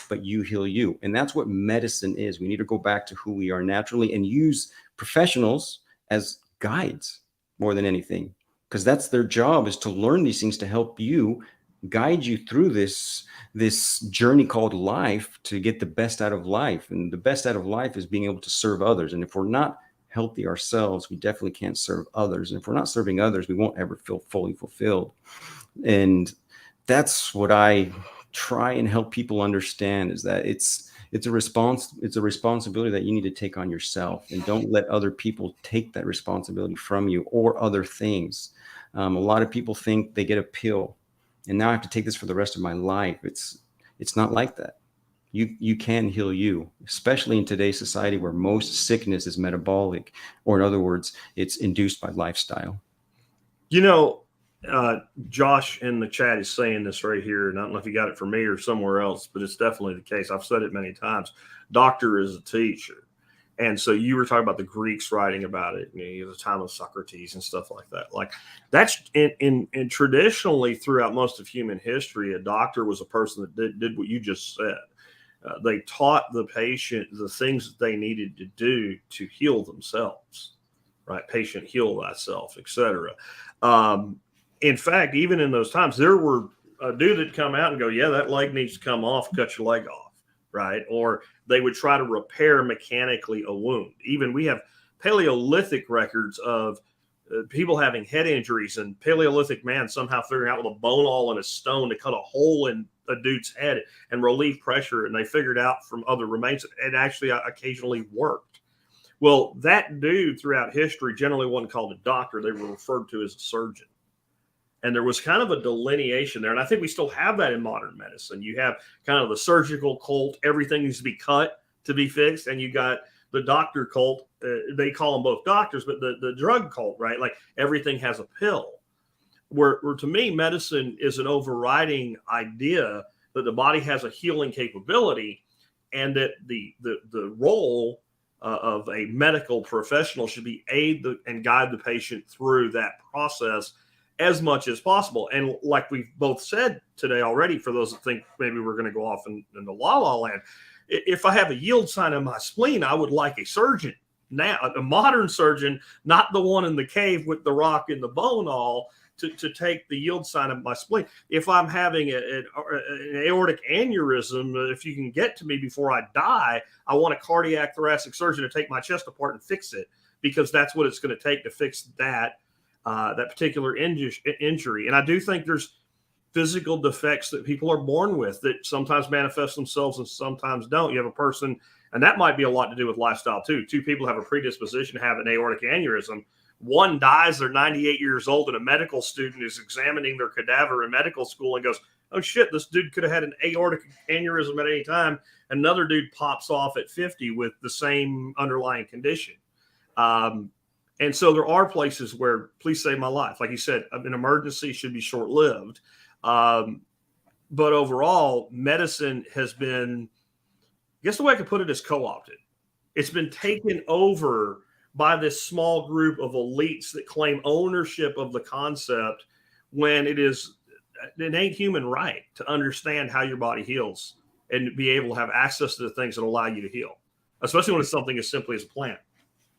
But you heal you. And that's what medicine is. We need to go back to who we are naturally and use professionals as guides more than anything, because that's their job, is to learn these things to help you, guide you through this journey called life to get the best out of life. And the best out of life is being able to serve others. And if we're not healthy ourselves, we definitely can't serve others. And if we're not serving others, we won't ever feel fully fulfilled. And that's what I try and help people understand, is that it's a responsibility that you need to take on yourself, and don't let other people take that responsibility from you or other things. A lot of people think they get a pill and now I have to take this for the rest of my life. It's not like that. You can heal you, especially in today's society where most sickness is metabolic, or in other words, it's induced by lifestyle. Josh in the chat is saying this right here, and I don't know if you got it from me or somewhere else, but it's definitely the case. I've said it many times. Doctor is a teacher. And so you were talking about the Greeks writing about it, the time of Socrates and stuff like that. Like that's in traditionally throughout most of human history, a doctor was a person that did what you just said. They taught the patient the things that they needed to do to heal themselves, right? Patient, heal thyself, etc. In fact, even in those times, there were a dude that'd come out and go, yeah, that leg needs to come off, cut your leg off. Right. Or they would try to repair mechanically a wound. Even we have Paleolithic records of people having head injuries, and Paleolithic man somehow figuring out with a bone awl and a stone to cut a hole in a dude's head and relieve pressure. And they figured out from other remains that it actually occasionally worked. Well, that dude throughout history generally wasn't called a doctor. They were referred to as a surgeon. And there was kind of a delineation there. And I think we still have that in modern medicine. You have kind of the surgical cult, everything needs to be cut to be fixed. And you got the doctor cult. They call them both doctors, but the drug cult, right? Like everything has a pill. where to me, medicine is an overriding idea that the body has a healing capability, and that the role of a medical professional should be and guide the patient through that process as much as possible. And like we've both said today already, for those that think maybe we're going to go off in the la la land, if I have a yield sign in my spleen, I would like a surgeon now, a modern surgeon, not the one in the cave with the rock and the bone all, to take the yield sign of my spleen. If I'm having an aortic aneurysm, if you can get to me before I die, I want a cardiac thoracic surgeon to take my chest apart and fix it, because that's what it's going to take to fix that particular injury. And I do think there's physical defects that people are born with that sometimes manifest themselves and sometimes don't. You have a person, and that might be a lot to do with lifestyle too. Two people have a predisposition to have an aortic aneurysm. One dies, they're 98 years old, and a medical student is examining their cadaver in medical school and goes, oh shit, this dude could have had an aortic aneurysm at any time. Another dude pops off at 50 with the same underlying condition. And so there are places where, please save my life. Like you said, an emergency should be short-lived. But overall, medicine has been, I guess the way I could put it is co-opted. It's been taken over by this small group of elites that claim ownership of the concept, when it ain't human right to understand how your body heals and be able to have access to the things that allow you to heal, especially when it's something as simply as a plant.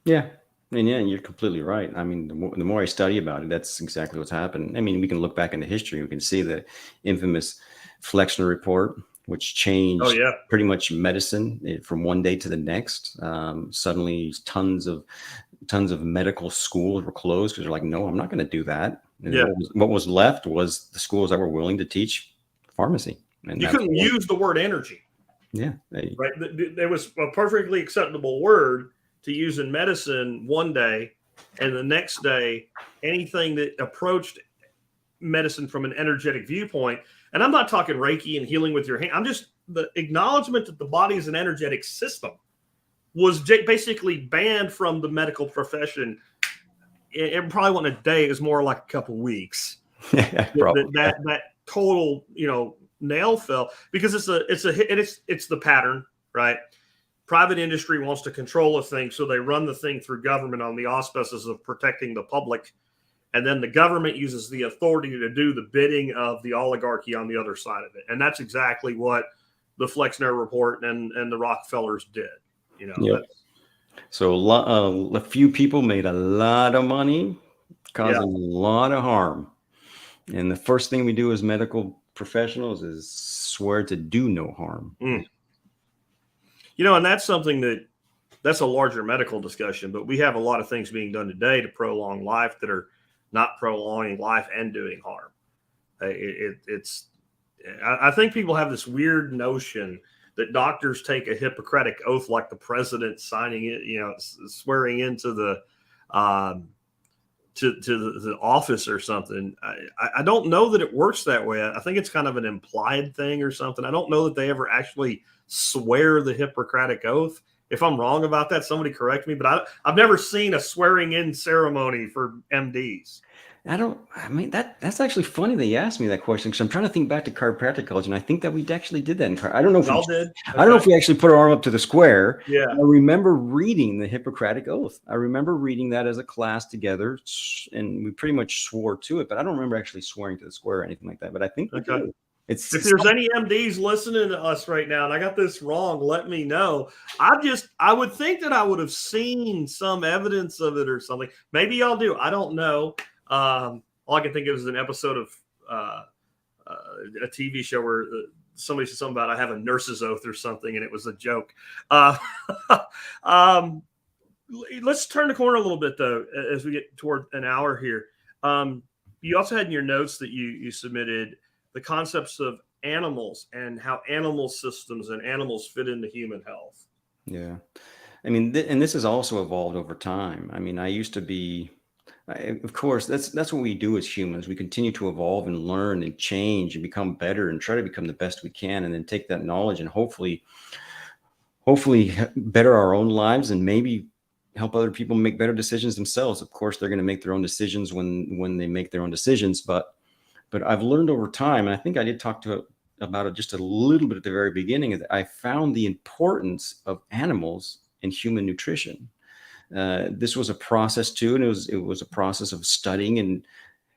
Yeah. And yeah, you're completely right. I mean, the more I study about it, that's exactly what's happened. I mean, we can look back into history. We can see the infamous Flexner report, which changed pretty much medicine from one day to the next. Suddenly, tons of medical schools were closed because they're like, no, I'm not going to do that. And what was left was the schools that were willing to teach pharmacy. And you couldn't use the word energy. Yeah. Right. There was a perfectly acceptable word to use in medicine one day, and the next day, anything that approached medicine from an energetic viewpoint. And I'm not talking Reiki and healing with your hand. I'm just, the acknowledgement that the body is an energetic system was basically banned from the medical profession. It probably wasn't a day; it was more like a couple weeks. that total, nail fell, because it's the pattern, right? Private industry wants to control a thing, so they run the thing through government on the auspices of protecting the public. And then the government uses the authority to do the bidding of the oligarchy on the other side of it. And that's exactly what the Flexner report and the Rockefellers did. Yep. So a few people made a lot of money, causing a lot of harm. And the first thing we do as medical professionals is swear to do no harm. And that's something that's a larger medical discussion, but we have a lot of things being done today to prolong life that are not prolonging life and doing harm. I think people have this weird notion that doctors take a Hippocratic Oath like the president signing it, swearing into the to the office or something. I don't know that it works that way. I think it's kind of an implied thing or something. I don't know that they ever actually swear the Hippocratic Oath. If I'm wrong about that, somebody correct me, but I've never seen a swearing in ceremony for MDs. That's actually funny that you asked me that question, because I'm trying to think back to chiropractic college, and I think that we actually did that. I don't know if we did. Okay. I don't know if we actually put our arm up to the square. Yeah. I remember reading the Hippocratic Oath. I remember reading that as a class together, and we pretty much swore to it, but I don't remember actually swearing to the square or anything like that. But I think we did. If there's any MDs listening to us right now and I got this wrong, let me know. I would think that I would have seen some evidence of it or something. Maybe y'all do. I don't know. All I can think of is an episode of a TV show where somebody said something about I have a nurse's oath or something, and it was a joke. Let's turn the corner a little bit, though, as we get toward an hour here. You also had in your notes that you submitted the concepts of animals and how animal systems and animals fit into human health. Yeah. I mean, and this has also evolved over time. I mean, I used to be, of course, that's what we do as humans. We continue to evolve and learn and change and become better and try to become the best we can, and then take that knowledge and hopefully better our own lives and maybe help other people make better decisions themselves. Of course, they're going to make their own decisions when they make their own decisions. But I've learned over time, and I think I did talk about it just a little bit at the very beginning, that I found the importance of animals in human nutrition. This was a process too, and it was a process of studying, and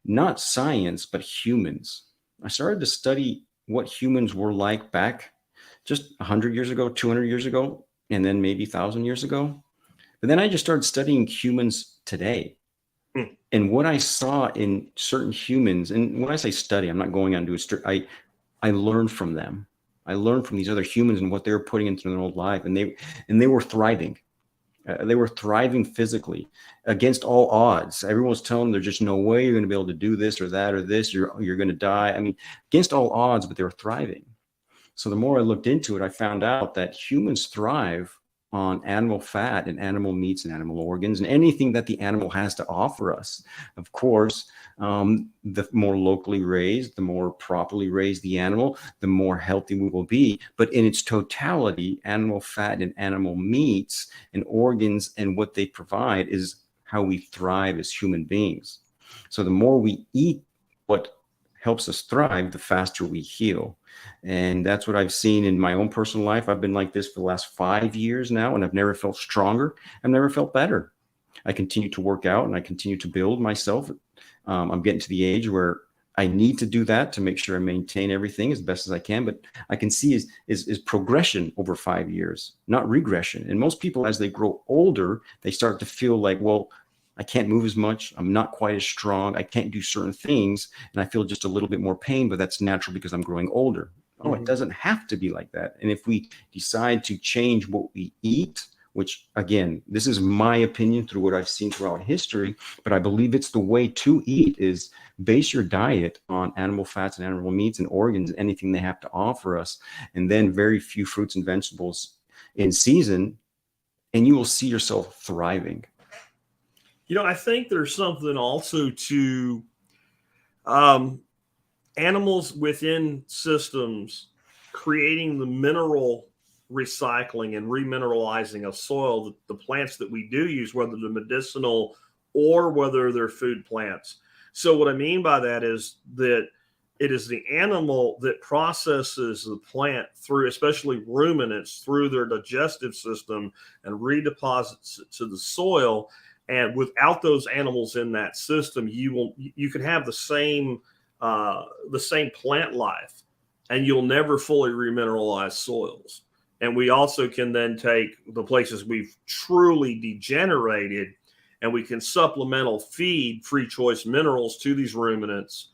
not science, but humans. I started to study what humans were like back just 100 years ago, 200 years ago, and then maybe 1,000 years ago. But then I just started studying humans today. And what I saw in certain humans, and when I say study, I'm not going on to I learned from them. I learned from these other humans and what they were putting into their own life, and they were thriving. They were thriving physically against all odds. Everyone was telling them there's just no way you're going to be able to do this or that or this. You're going to die. I mean, against all odds, but they were thriving. So the more I looked into it, I found out that humans thrive on animal fat and animal meats and animal organs and anything that the animal has to offer us. Of course, the more locally raised, the more properly raised the animal, the more healthy we will be. But in its totality, animal fat and animal meats and organs and what they provide is how we thrive as human beings. So the more we eat what helps us thrive, the faster we heal. And that's what I've seen in my own personal life. I've been like this for the last 5 years now, and I've never felt stronger. I've never felt better. I continue to work out and I continue to build myself. I'm getting to the age where I need to do that to make sure I maintain everything as best as I can. But I can see is progression over 5 years, not regression. And most people, as they grow older, they start to feel like, well, I can't move as much. I'm not quite as strong. I can't do certain things. And I feel just a little bit more pain, but that's natural because I'm growing older. Oh, it doesn't have to be like that. And if we decide to change what we eat, which again, this is my opinion through what I've seen throughout history, but I believe it's the way to eat is base your diet on animal fats and animal meats and organs, anything they have to offer us, and then very few fruits and vegetables in season, and you will see yourself thriving. I think there's something also to animals within systems creating the mineral recycling and remineralizing of soil, the plants that we do use, whether they're medicinal or whether they're food plants. So what I mean by that is that it is the animal that processes the plant through, especially ruminants, through their digestive system and redeposits it to the soil. And without those animals in that system, you can have the same plant life, and you'll never fully remineralize soils. And we also can then take the places we've truly degenerated, and we can supplemental feed free choice minerals to these ruminants,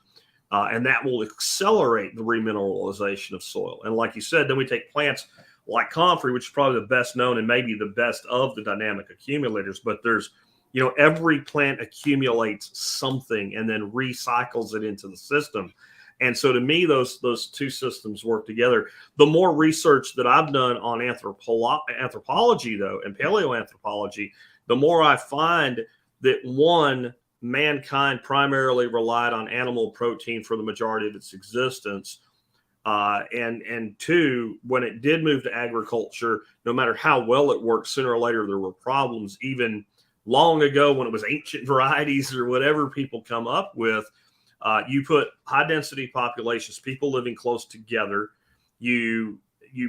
and that will accelerate the remineralization of soil. And like you said, then we take plants like Comfrey, which is probably the best known and maybe the best of the dynamic accumulators, but there's every plant accumulates something and then recycles it into the system. And so to me, those two systems work together. The more research that I've done on anthropology, though, and paleoanthropology, the more I find that, one, mankind primarily relied on animal protein for the majority of its existence. And two, when it did move to agriculture, no matter how well it worked, sooner or later there were problems, even long ago when it was ancient varieties or whatever people come up with. You put high density populations, people living close together. You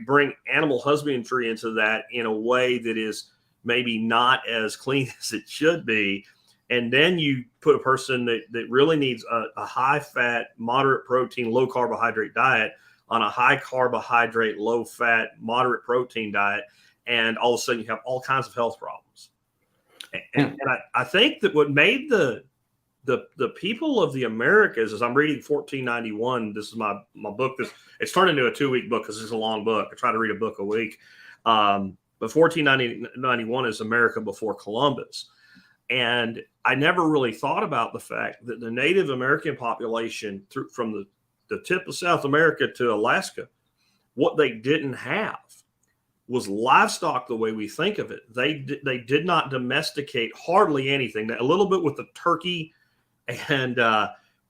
bring animal husbandry into that in a way that is maybe not as clean as it should be. And then you put a person that really needs a high fat, moderate protein, low carbohydrate diet on a high carbohydrate, low fat, moderate protein diet. And all of a sudden you have all kinds of health problems. And I think that what made the people of the Americas, as I'm reading 1491, this is my book. It's turned into a 2-week book because it's a long book. I try to read a book a week. But 1491 is America before Columbus. And I never really thought about the fact that the Native American population from the tip of South America to Alaska, what they didn't have was livestock the way we think of it. They did not domesticate hardly anything. A little bit with the turkey and I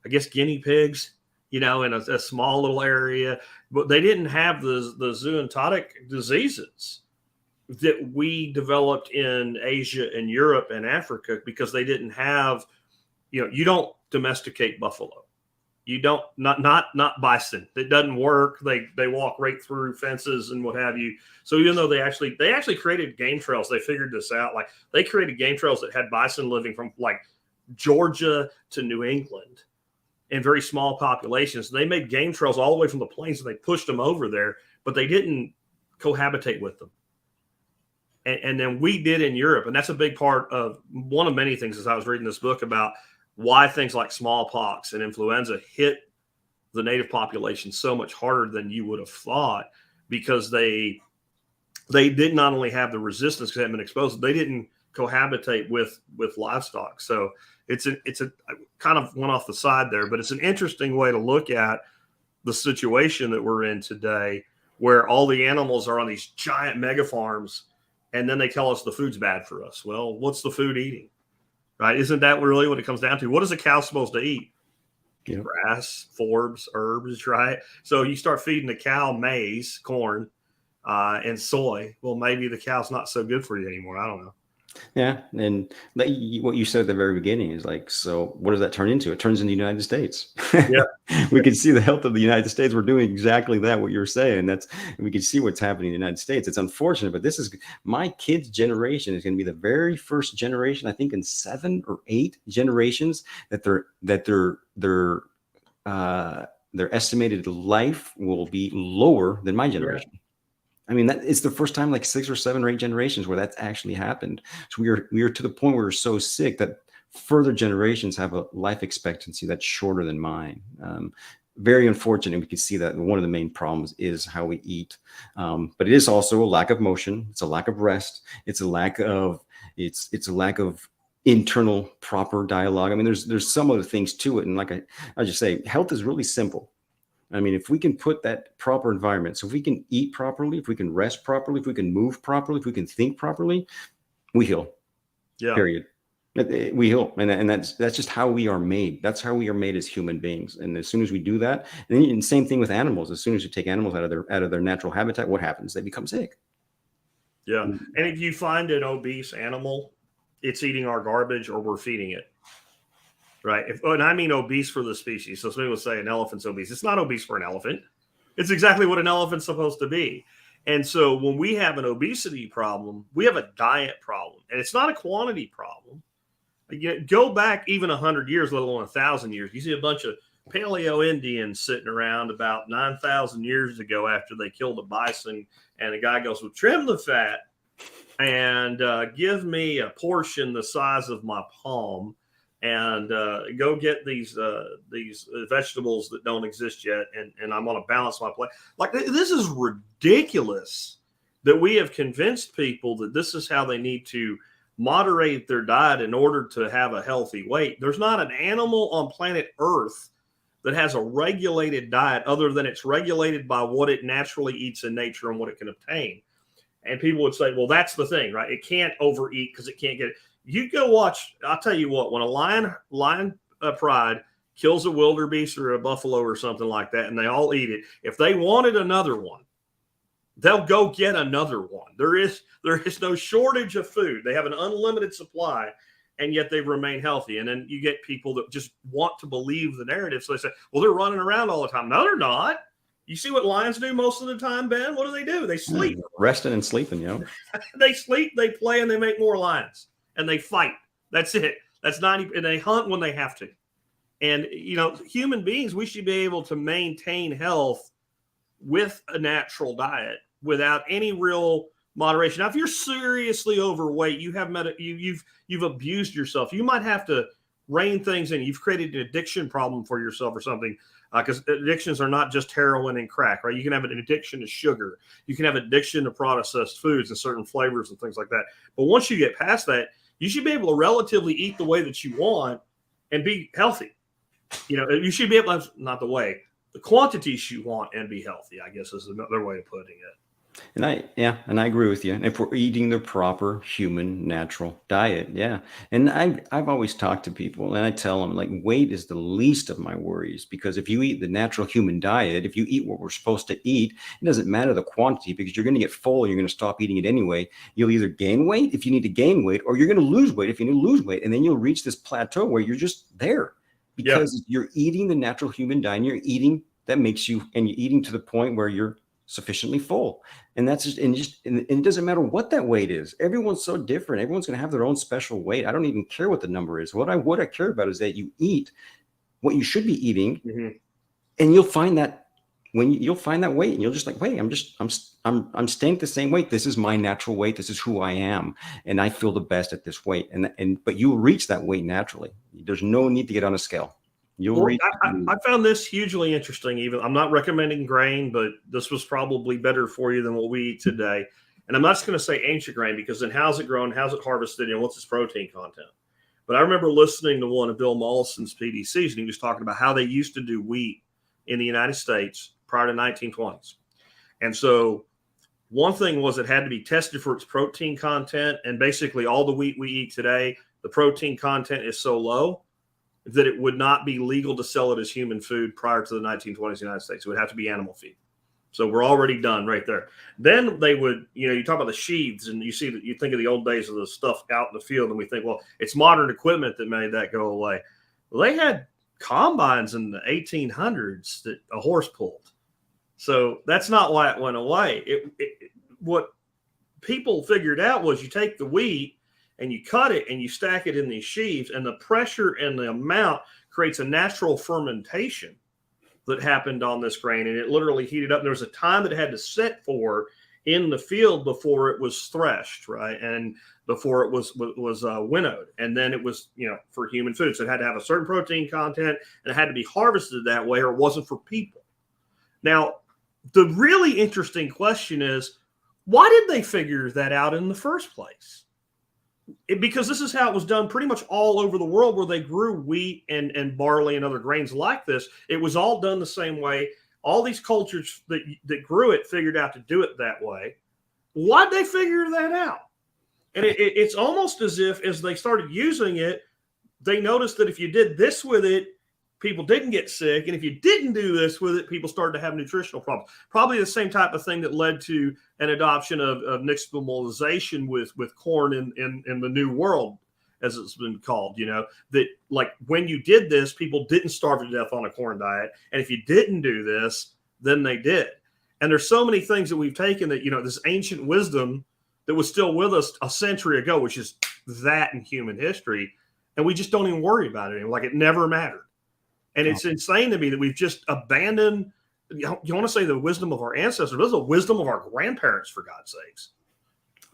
guess guinea pigs, in a small little area, but they didn't have the zoonotic diseases. that we developed in Asia and Europe and Africa, because they didn't have, you don't domesticate buffalo. You don't, not bison. It doesn't work. They walk right through fences and what have you. So even though they actually created game trails, they figured this out. Like, they created game trails that had bison living from like Georgia to New England in very small populations. They made game trails all the way from the plains, and they pushed them over there, but they didn't cohabitate with them. And then we did in Europe. And that's a big part of one of many things, as I was reading this book, about why things like smallpox and influenza hit the native population so much harder than you would have thought, because they did not only have the resistance because they hadn't been exposed, they didn't cohabitate with livestock. So it's a kind of went off the side there, but it's an interesting way to look at the situation that we're in today, where all the animals are on these giant mega farms, and then they tell us the food's bad for us. Well, what's the food eating? Right? Isn't that really what it comes down to? What is a cow supposed to eat? Yeah. Grass, forbs, herbs, right? So you start feeding the cow maize, corn, and soy. Well, maybe the cow's not so good for you anymore. I don't know. Yeah. And what you said at the very beginning is like, so what does that turn into? It turns into the United States. Yeah. We can see the health of the United States. We're doing exactly that, what you're saying. We can see what's happening in the United States. It's unfortunate, but this is my kids' generation is going to be the very first generation, I think in 7 or 8 generations, that their estimated life will be lower than my generation. Yeah. I mean, that it's the first time like 6 or 7 or 8 generations where that's actually happened. So we are to the point where we're so sick that further generations have a life expectancy that's shorter than mine. Very unfortunate. We can see that one of the main problems is how we eat. But it is also a lack of motion. It's a lack of rest. It's a lack of internal proper dialogue. I mean, there's some other things to it. And like I just say, health is really simple. I mean, if we can put that proper environment, so if we can eat properly, if we can rest properly, if we can move properly, if we can think properly, we heal. Yeah. Period. We heal. And that's just how we are made. That's how we are made as human beings. And as soon as we do that, and then same thing with animals. As soon as you take animals out of their natural habitat, what happens? They become sick. Yeah. And if you find an obese animal, it's eating our garbage or we're feeding it. Right. And I mean obese for the species. So somebody will say an elephant's obese. It's not obese for an elephant. It's exactly what an elephant's supposed to be. And so when we have an obesity problem, we have a diet problem. And it's not a quantity problem. Go back even 100 years, let alone 1,000 years. You see a bunch of Paleo Indians sitting around about 9,000 years ago after they killed a bison. And the guy goes, well, trim the fat and give me a portion the size of my palm. And go get these vegetables that don't exist yet, and I'm going to balance my plate. Like, this is ridiculous that we have convinced people that this is how they need to moderate their diet in order to have a healthy weight. There's not an animal on planet Earth that has a regulated diet other than it's regulated by what it naturally eats in nature and what it can obtain. And people would say, well, that's the thing, right? It can't overeat because it can't get it. You go watch. I'll tell you what. When a lion pride kills a wildebeest or a buffalo or something like that, and they all eat it, if they wanted another one, they'll go get another one. There is no shortage of food. They have an unlimited supply, and yet they remain healthy. And then you get people that just want to believe the narrative. So they say, well, they're running around all the time. No, they're not. You see what lions do most of the time, Ben? What do? They sleep. Resting and sleeping, you know. They sleep, they play, and they make more lions. And they fight. That's it. That's 90. And they hunt when they have to. And, human beings, we should be able to maintain health with a natural diet without any real moderation. Now, if you're seriously overweight, you have you've abused yourself. You might have to rein things in. You've created an addiction problem for yourself or something. Because addictions are not just heroin and crack, right? You can have an addiction to sugar. You can have addiction to processed foods and certain flavors and things like that. But once you get past that, you should be able to relatively eat the way that you want and be healthy. You should be able to, not the way, the quantities you want and be healthy, I guess is another way of putting it. And I agree with you. And if we're eating the proper human natural diet, yeah. And I've always talked to people and I tell them like weight is the least of my worries because if you eat the natural human diet, if you eat what we're supposed to eat, it doesn't matter the quantity because you're going to get full, you're going to stop eating it anyway. You'll either gain weight if you need to gain weight, or you're going to lose weight if you need to lose weight. And then you'll reach this plateau where you're just there Yeah. because you're eating the natural human diet, you're eating that makes you, and you're eating to the point where you're sufficiently full. And that's and it doesn't matter what that weight is. Everyone's so different. Everyone's going to have their own special weight. I don't even care what the number is. What I care about is that you eat what you should be eating, and you'll find that you'll find that weight, and you'll just like, wait, I'm staying the same weight. This is my natural weight. This is who I am, and I feel the best at this weight. But you'll reach that weight naturally. There's no need to get on a scale. You'll reach. I found this hugely interesting. Even I'm not recommending grain, but this was probably better for you than what we eat today. And I'm not just going to say ancient grain because then how's it grown, how's it harvested, and what's its protein content? But I remember listening to one of Bill Mollison's PDCs, and he was talking about how they used to do wheat in the United States prior to 1920s. And so one thing was it had to be tested for its protein content. And basically all the wheat we eat today, the protein content is so low that it would not be legal to sell it as human food prior to the 1920s United States. It would have to be animal feed. So we're already done right there. Then they would, you talk about the sheaths, and you see that you think of the old days of the stuff out in the field, and we think, well, it's modern equipment that made that go away. Well, they had combines in the 1800s that a horse pulled. So that's not why it went away. What people figured out was you take the wheat and you cut it and you stack it in these sheaves, and the pressure and the amount creates a natural fermentation that happened on this grain, and it literally heated up. There was a time that it had to sit for in the field before it was threshed, right, and before it was winnowed, and then it was for human food. So it had to have a certain protein content, and it had to be harvested that way, or it wasn't for people. Now, the really interesting question is, why did they figure that out in the first place? Because this is how it was done pretty much all over the world where they grew wheat and barley and other grains like this. It was all done the same way. All these cultures that grew it figured out to do it that way. Why'd they figure that out? And it's almost as if as they started using it, they noticed that if you did this with it, people didn't get sick. And if you didn't do this with it, people started to have nutritional problems. Probably the same type of thing that led to an adoption of nixtamalization with corn in the New World, as it's been called, that like when you did this, people didn't starve to death on a corn diet. And if you didn't do this, then they did. And there's so many things that we've taken that, this ancient wisdom that was still with us a century ago, which is that in human history. And we just don't even worry about it anymore. Like it never mattered. And it's insane to me that we've just abandoned, you want to say the wisdom of our ancestors, but it's the wisdom of our grandparents, for God's sakes.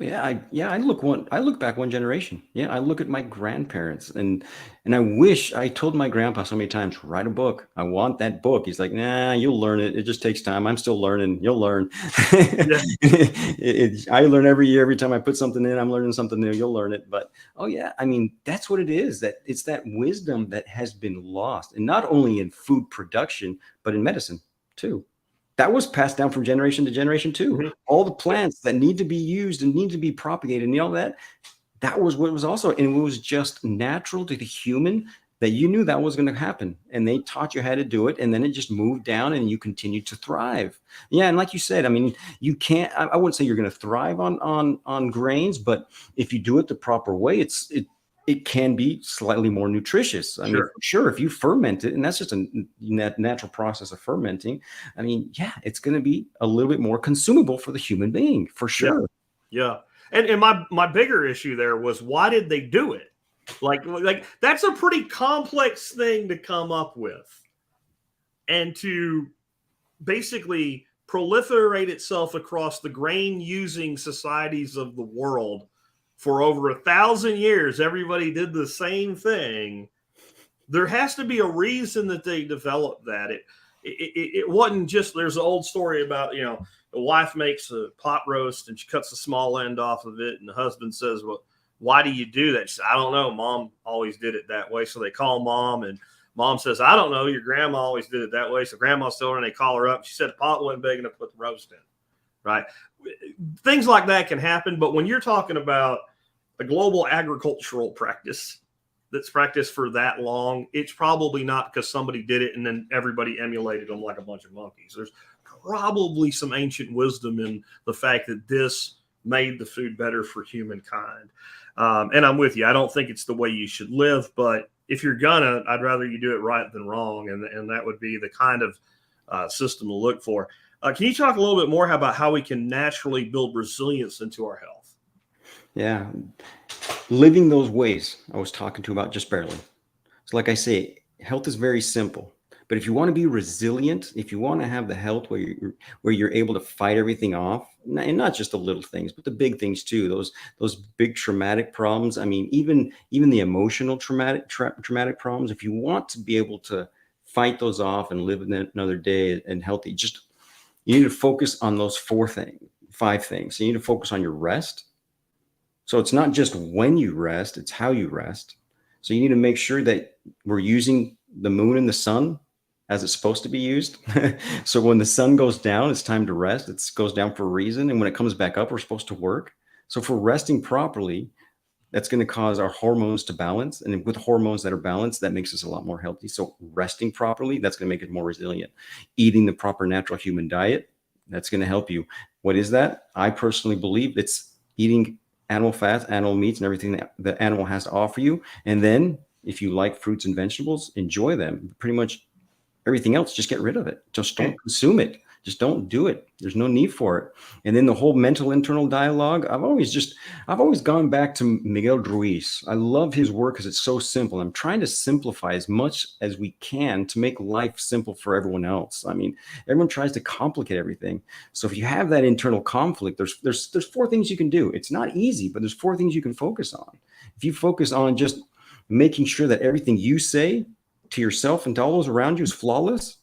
I look back one generation. Yeah, I look at my grandparents and I wish I told my grandpa so many times, write a book. I want that book. He's like, nah, you'll learn it. It just takes time. I'm still learning. You'll learn. Yeah. I learn every year. Every time I put something in, I'm learning something new. You'll learn it. But that's what it is. That it's that wisdom that has been lost, and not only in food production, but in medicine too. That was passed down from generation to generation too. Mm-hmm. All the plants that need to be used and need to be propagated and all that was what was also, and it was just natural to the human that you knew that was going to happen. And they taught you how to do it. And then it just moved down and you continued to thrive. Yeah. And like you said, you can't, I wouldn't say you're going to thrive on grains, but if you do it the proper way, it can be slightly more nutritious. Sure, if you ferment it, and that's just a natural process of fermenting, it's going to be a little bit more consumable for the human being, for sure. Yeah. And my bigger issue there was, why did they do it? Like that's a pretty complex thing to come up with. And to basically proliferate itself across the grain-using societies of the world for over 1,000 years, everybody did the same thing. There has to be a reason that they developed that. It wasn't just, there's an old story about, the wife makes a pot roast and she cuts the small end off of it. And the husband says, well, why do you do that? She said, I don't know. Mom always did it that way. So they call mom, and mom says, I don't know. Your grandma always did it that way. So grandma's still there, and they call her up. She said the pot wasn't big enough to put the roast in. right? Things like that can happen. But when you're talking about a global agricultural practice that's practiced for that long, it's probably not because somebody did it and then everybody emulated them like a bunch of monkeys. There's probably some ancient wisdom in the fact that this made the food better for humankind. And I'm with you. I don't think it's the way you should live, but if you're gonna, I'd rather you do it right than wrong. And that would be the kind of system to look for. Can you talk a little bit more about how we can naturally build resilience into our health? Yeah. Living those ways I was talking to about just barely. So like I say, health is very simple. But if you want to be resilient, if you want to have the health where you're able to fight everything off, and not just the little things, but the big things too, those big traumatic problems. I mean, even the emotional traumatic problems. If you want to be able to fight those off and live another day and healthy, you need to focus on those 5 things. You need to focus on your rest. So it's not just when you rest, it's how you rest. So you need to make sure that we're using the moon and the sun as it's supposed to be used. So when the sun goes down, it's time to rest. It goes down for a reason. And when it comes back up, we're supposed to work. So if we're resting properly, that's going to cause our hormones to balance. And with hormones that are balanced, that makes us a lot more healthy. So resting properly, that's going to make it more resilient. Eating the proper natural human diet, that's going to help you. What is that? I personally believe it's eating animal fats, animal meats, and everything that the animal has to offer you. And then if you like fruits and vegetables, enjoy them. Pretty much everything else, just get rid of it. Just don't consume it. Just don't do it. There's no need for it. And then the whole mental internal dialogue, I've always gone back to Miguel Ruiz. I love his work because it's so simple. I'm trying to simplify as much as we can to make life simple for everyone else. I mean, everyone tries to complicate everything. So if you have that internal conflict, there's 4 things you can do. It's not easy, but there's 4 things you can focus on. If you focus on just making sure that everything you say to yourself and to all those around you is flawless,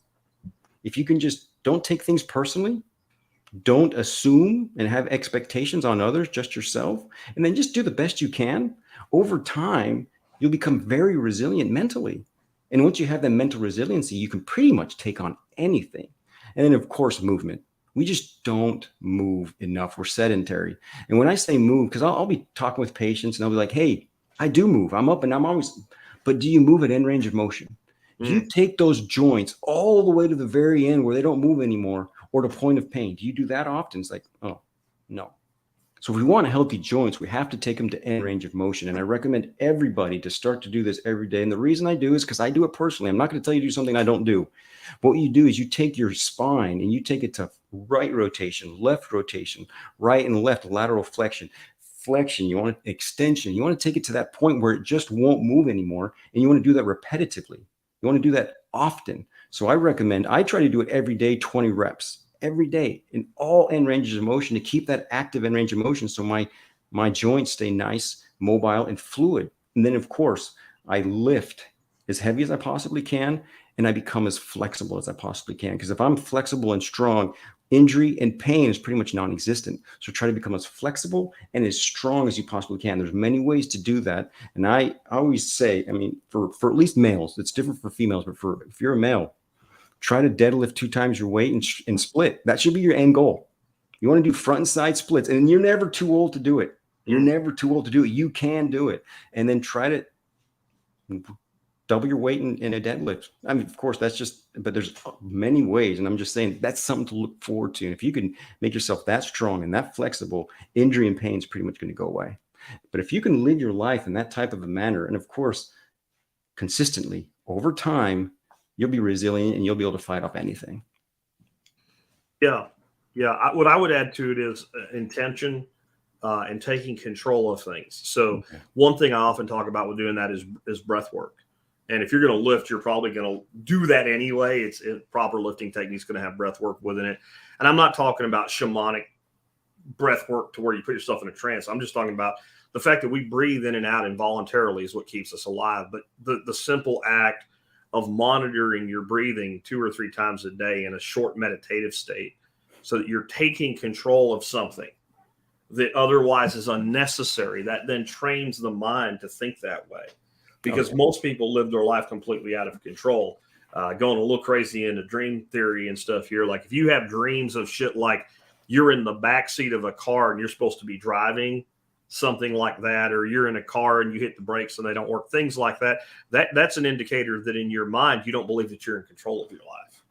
if you can just don't take things personally, don't assume and have expectations on others, just yourself, and then just do the best you can, over time, you'll become very resilient mentally. And once you have that mental resiliency, you can pretty much take on anything. And then, of course, movement. We just don't move enough. We're sedentary. And when I say move, because I'll be talking with patients and I'll be like, hey, I do move. I'm up and I'm always, but do you move at end range of motion? Do you take those joints all the way to the very end where they don't move anymore or to point of pain? Do you do that often? It's like, oh, no. So if we want healthy joints, we have to take them to end range of motion. And I recommend everybody to start to do this every day. And the reason I do is because I do it personally. I'm not going to tell you to do something I don't do. What you do is you take your spine and you take it to right rotation, left rotation, right and left, lateral flexion. You want extension. You want to take it to that point where it just won't move anymore. And you want to do that repetitively. You want to do that often. So I try to do it every day, 20 reps every day in all end ranges of motion to keep that active end range of motion. So my joints stay nice, mobile, and fluid. And then of course I lift as heavy as I possibly can. And I become as flexible as I possibly can. Because if I'm flexible and strong, injury and pain is pretty much non-existent. So try to become as flexible and as strong as you possibly can. There's many ways to do that. And I always say, I mean, for at least males, it's different for females, but if you're a male, try to deadlift 2 times your weight and split. That should be your end goal. You want to do front and side splits, and you're never too old to do it. You're never too old to do it. You can do it. And then try to double your weight in a deadlift. I mean, of course, but there's many ways. And I'm just saying that's something to look forward to. And if you can make yourself that strong and that flexible, injury and pain is pretty much going to go away. But if you can live your life in that type of a manner, and of course, consistently over time, you'll be resilient and you'll be able to fight off anything. Yeah. Yeah. What I would add to it is intention and taking control of things. So one thing I often talk about with doing that is breath work. And if you're going to lift, you're probably going to do that anyway. It's proper lifting technique is going to have breath work within it. And I'm not talking about shamanic breath work to where you put yourself in a trance. I'm just talking about the fact that we breathe in and out involuntarily is what keeps us alive. But the simple act of monitoring your breathing 2 or 3 times a day in a short meditative state so that you're taking control of something that otherwise is unnecessary, that then trains the mind to think that way. Because most people live their life completely out of control, going a little crazy into dream theory and stuff here. Like if you have dreams of shit like you're in the back seat of a car and you're supposed to be driving, something like that, or you're in a car and you hit the brakes and they don't work, things like that. That's an indicator that in your mind you don't believe that you're in control of your life.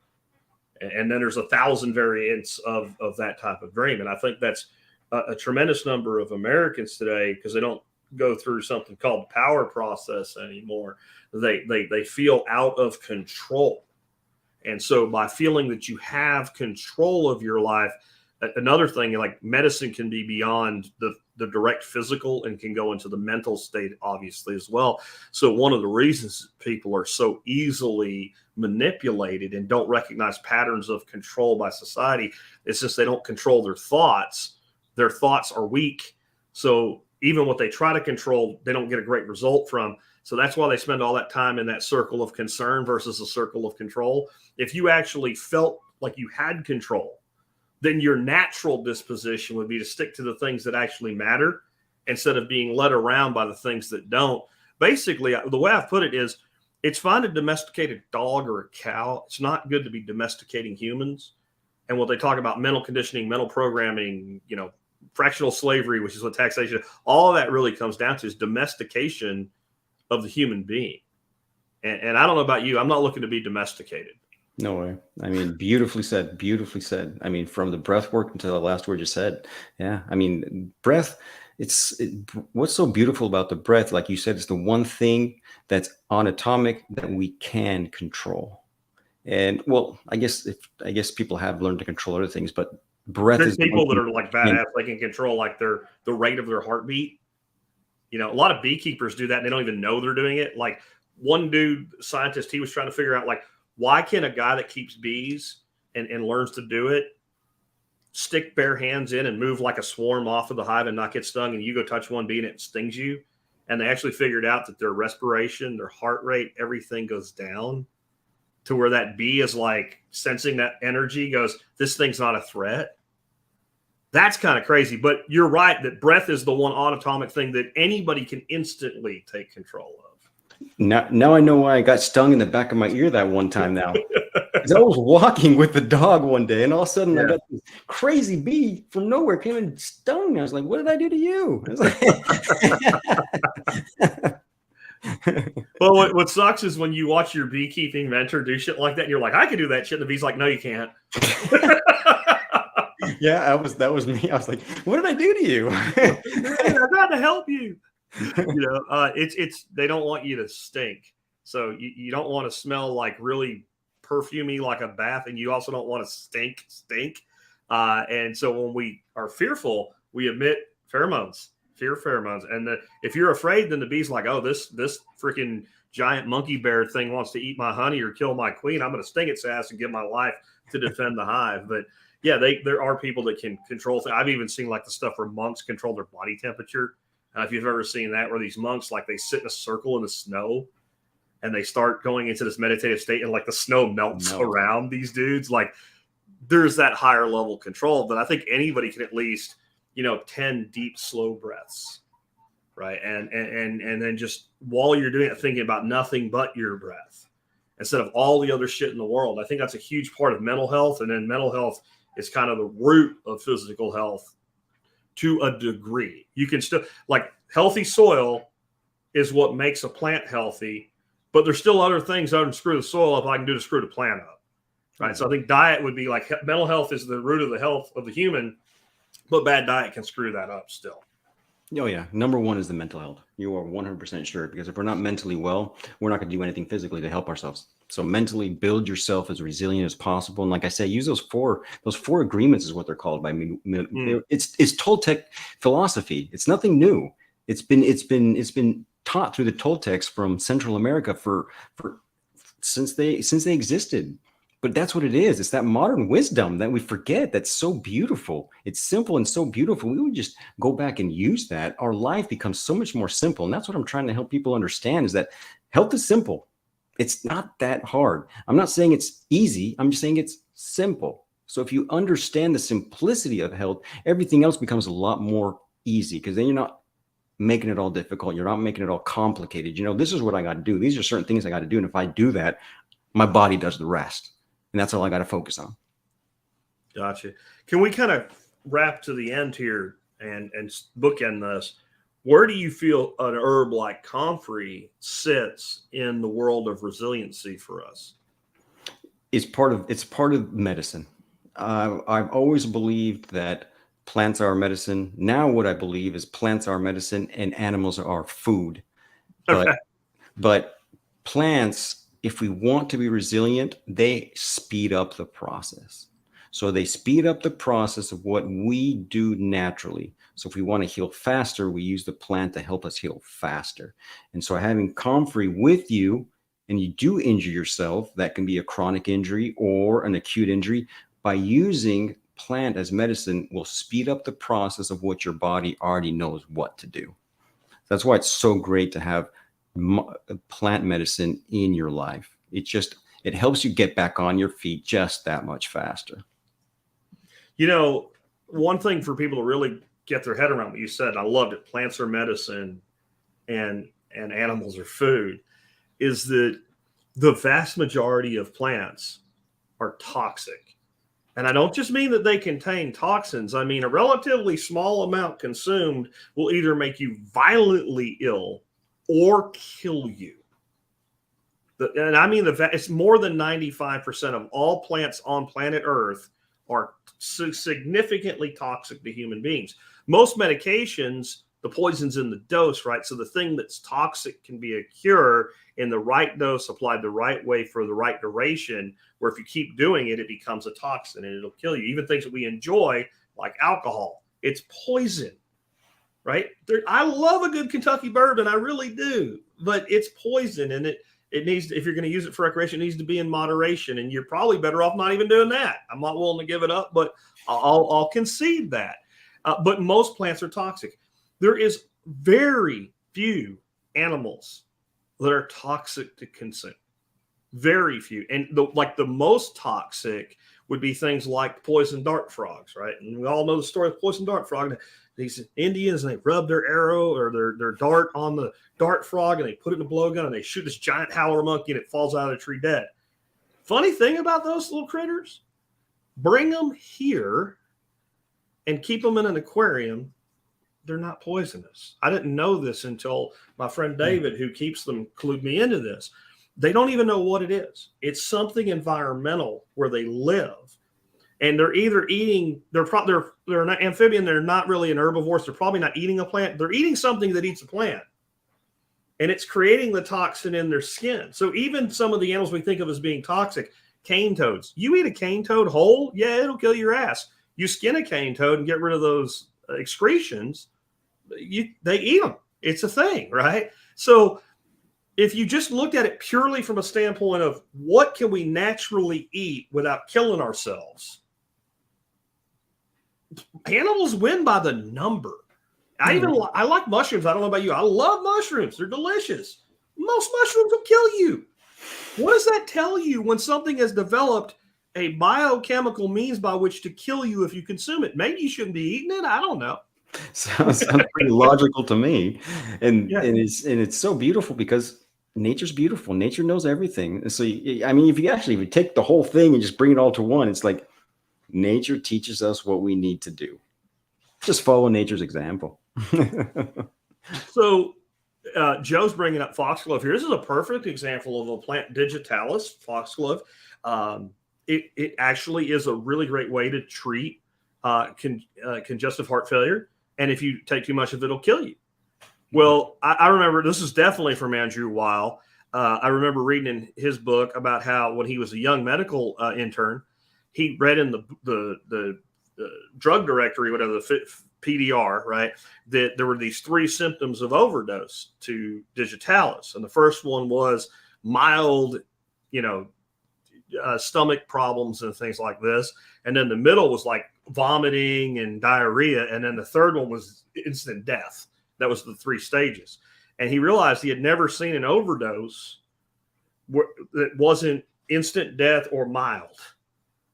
And then there's 1,000 variants of that type of dream. And I think that's a tremendous number of Americans today, because they don't go through something called power process anymore. They feel out of control. And so by feeling that you have control of your life, another thing, like medicine can be beyond the direct physical and can go into the mental state, obviously, as well. So one of the reasons people are so easily manipulated and don't recognize patterns of control by society is since they don't control their thoughts are weak. So even what they try to control, they don't get a great result from. So that's why they spend all that time in that circle of concern versus a circle of control. If you actually felt like you had control, then your natural disposition would be to stick to the things that actually matter instead of being led around by the things that don't. Basically, the way I've put it is, it's fine to domesticate a dog or a cow. It's not good to be domesticating humans. And what they talk about, mental conditioning, mental programming, fractional slavery, which is what taxation, all of that really comes down to is domestication of the human being. And I don't know about you, I'm not looking to be domesticated. No way. I mean, beautifully said, beautifully said. I mean, from the breath work until the last word you said. Yeah. I mean, breath, what's so beautiful about the breath, like you said, it's the one thing that's anatomic that we can control. And well, I guess people have learned to control other things, but breath There's is people that are like badass, they can control like the rate of their heartbeat. A lot of beekeepers do that and they don't even know they're doing it. Like one dude, scientist, he was trying to figure out, like, why can a guy that keeps bees and learns to do it stick bare hands in and move like a swarm off of the hive and not get stung, and you go touch one bee and it stings you? And they actually figured out that their respiration, their heart rate, everything goes down to where that bee is like sensing that energy, goes, this thing's not a threat. That's kind of crazy. But you're right that breath is the one anatomic thing that anybody can instantly take control of. Now I know why I got stung in the back of my ear that one time now. Because I was walking with the dog one day and all of a sudden I got this crazy bee from nowhere came and stung me. I was like, what did I do to you? I was like, well, what sucks is when you watch your beekeeping mentor do shit like that and you're like, I could do that shit. And the bee's like, no, you can't. Yeah, that was me. I was like, what did I do to you? I'm trying to help you. It's they don't want you to stink. So you don't want to smell like really perfumey like a bath, and you also don't want to stink. And so when we are fearful, we emit fear pheromones. And if you're afraid, then the bee's like, oh, this freaking giant monkey bear thing wants to eat my honey or kill my queen. I'm going to sting its ass and give my life to defend the hive. But yeah, there are people that can control things. I've even seen like the stuff where monks control their body temperature. If you've ever seen that, where these monks, like, they sit in a circle in the snow and they start going into this meditative state and like the snow melts around these dudes. Like, there's that higher level control. But I think anybody can at least, 10 deep, slow breaths. Right. And then just while you're doing it, thinking about nothing but your breath instead of all the other shit in the world. I think that's a huge part of mental health. And then mental health is kind of the root of physical health to a degree. You can still, like, healthy soil is what makes a plant healthy, but there's still other things other than screw the soil up I can do to screw the plant up. Right. Mm-hmm. So I think diet would be like, mental health is the root of the health of the human, but bad diet can screw that up still. Oh, yeah. Number one is the mental health. You are 100% sure, because if we're not mentally well, we're not going to do anything physically to help ourselves. So mentally build yourself as resilient as possible. And like I say, use those four agreements is what they're called by me. It's Toltec philosophy. It's nothing new. It's been taught through the Toltecs from Central America since they existed. But that's what it is. It's that modern wisdom that we forget. That's so beautiful. It's simple and so beautiful. We would just go back and use that. Our life becomes so much more simple. And that's what I'm trying to help people understand, is that health is simple. It's not that hard. I'm not saying it's easy. I'm just saying it's simple. So if you understand the simplicity of health, everything else becomes a lot more easy, because then you're not making it all difficult. You're not making it all complicated. This is what I got to do. These are certain things I got to do. And if I do that, my body does the rest. And that's all I got to focus on. Gotcha. Can we kind of wrap to the end here and bookend this, where do you feel an herb like comfrey sits in the world of resiliency for us? It's part of medicine. I've always believed that plants are medicine. Now what I believe is plants are medicine and animals are food. But Okay. but plants, if we want to be resilient, they speed up the process. So they speed up the process of what we do naturally. So if we want to heal faster, we use the plant to help us heal faster. And so having comfrey with you, and you do injure yourself, that can be a chronic injury or an acute injury, by using plant as medicine will speed up the process of what your body already knows what to do. That's why it's so great to have plant medicine in your life. It helps you get back on your feet just that much faster. You know, one thing for people to really get their head around what you said, I loved it. Plants are medicine and animals are food, is that the vast majority of plants are toxic. And I don't just mean that they contain toxins. I mean, a relatively small amount consumed will either make you violently ill or kill you. And I mean, it's more than 95% of all plants on planet Earth are significantly toxic to human beings. Most medications, the poison's in the dose, right? So the thing that's toxic can be a cure in the right dose, applied the right way for the right duration, where if you keep doing it, it becomes a toxin and it'll kill you. Even things that we enjoy, like alcohol, it's poison, right? I love a good Kentucky bourbon, I really do, but it's poison, and it needs, if you're going to use it for recreation, it needs to be in moderation, and you're probably better off not even doing that. I'm not willing to give it up, but I'll concede that. But most plants are toxic. There is very few animals that are toxic to consume. Very few. And the most toxic would be things like poison dart frogs, right? And we all know the story of poison dart frog. These Indians, and they rub their arrow or their dart on the dart frog, and they put it in a blowgun, and they shoot this giant howler monkey, and it falls out of the tree dead. Funny thing about those little critters, bring them here and keep them in an aquarium, they're not poisonous. I didn't know this until my friend David, who keeps them, clued me into this. They don't even know what it is. It's something environmental where they live. And they're either eating, they're not amphibian, they're not really an herbivore, so they're probably not eating a plant. They're eating something that eats a plant. And it's creating the toxin in their skin. So even some of the animals we think of as being toxic, cane toads, you eat a cane toad whole, yeah, it'll kill your ass. You skin a cane toad and get rid of those excretions, they eat them. It's a thing, right? So if you just looked at it purely from a standpoint of what can we naturally eat without killing ourselves, animals win by the number. I like mushrooms. I don't know about you. I love mushrooms. They're delicious. Most mushrooms will kill you. What does that tell you when something has developed a biochemical means by which to kill you if you consume it? Maybe you shouldn't be eating it. I don't know. Sounds pretty logical to me. And it's so beautiful because nature's beautiful. Nature knows everything. So, I mean, if you take the whole thing and just bring it all to one, it's like nature teaches us what we need to do. Just follow nature's example. So Joe's bringing up foxglove here. This is a perfect example of a plant, digitalis, foxglove. It actually is a really great way to treat congestive heart failure. And if you take too much of it, it'll kill you. Well, I remember, this is definitely from Andrew Weil. I remember reading in his book about how when he was a young medical intern, he read in the drug directory, whatever, the PDR, right, that there were these 3 symptoms of overdose to digitalis. And the first one was mild, stomach problems and things like this. And then the middle was like vomiting and diarrhea. And then the third one was instant death. That was the 3 stages. And he realized he had never seen an overdose that wasn't instant death or mild.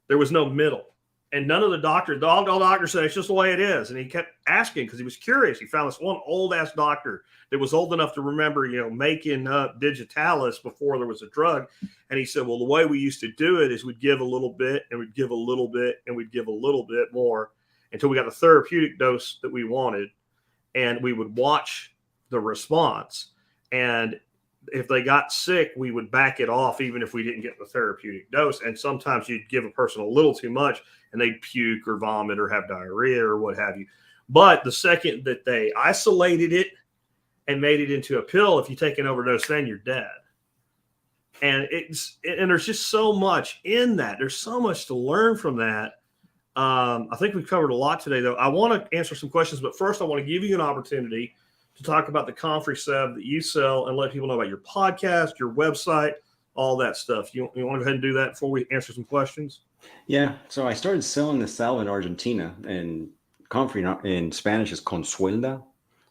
There was no middle. And none of the doctors, all doctors said, it's just the way it is. And he kept asking because he was curious. He found this one old-ass doctor that was old enough to remember, making up digitalis before there was a drug. And he said, well, the way we used to do it is we'd give a little bit, and we'd give a little bit, and we'd give a little bit more. until we got the therapeutic dose that we wanted. And we would watch the response. And if they got sick, we would back it off, even if we didn't get the therapeutic dose. And sometimes you'd give a person a little too much and they'd puke or vomit or have diarrhea or what have you. But the second that they isolated it and made it into a pill, if you take an overdose, then you're dead. And there's just so much in that. There's so much to learn from that. I think we've covered a lot today, though. I want to answer some questions, but first I want to give you an opportunity to talk about the Comfrey Sev that you sell and let people know about your podcast, your website, all that stuff. You want to go ahead and do that before we answer some questions? Yeah. So I started selling the salve in Argentina, and Comfrey in Spanish is Consuelda.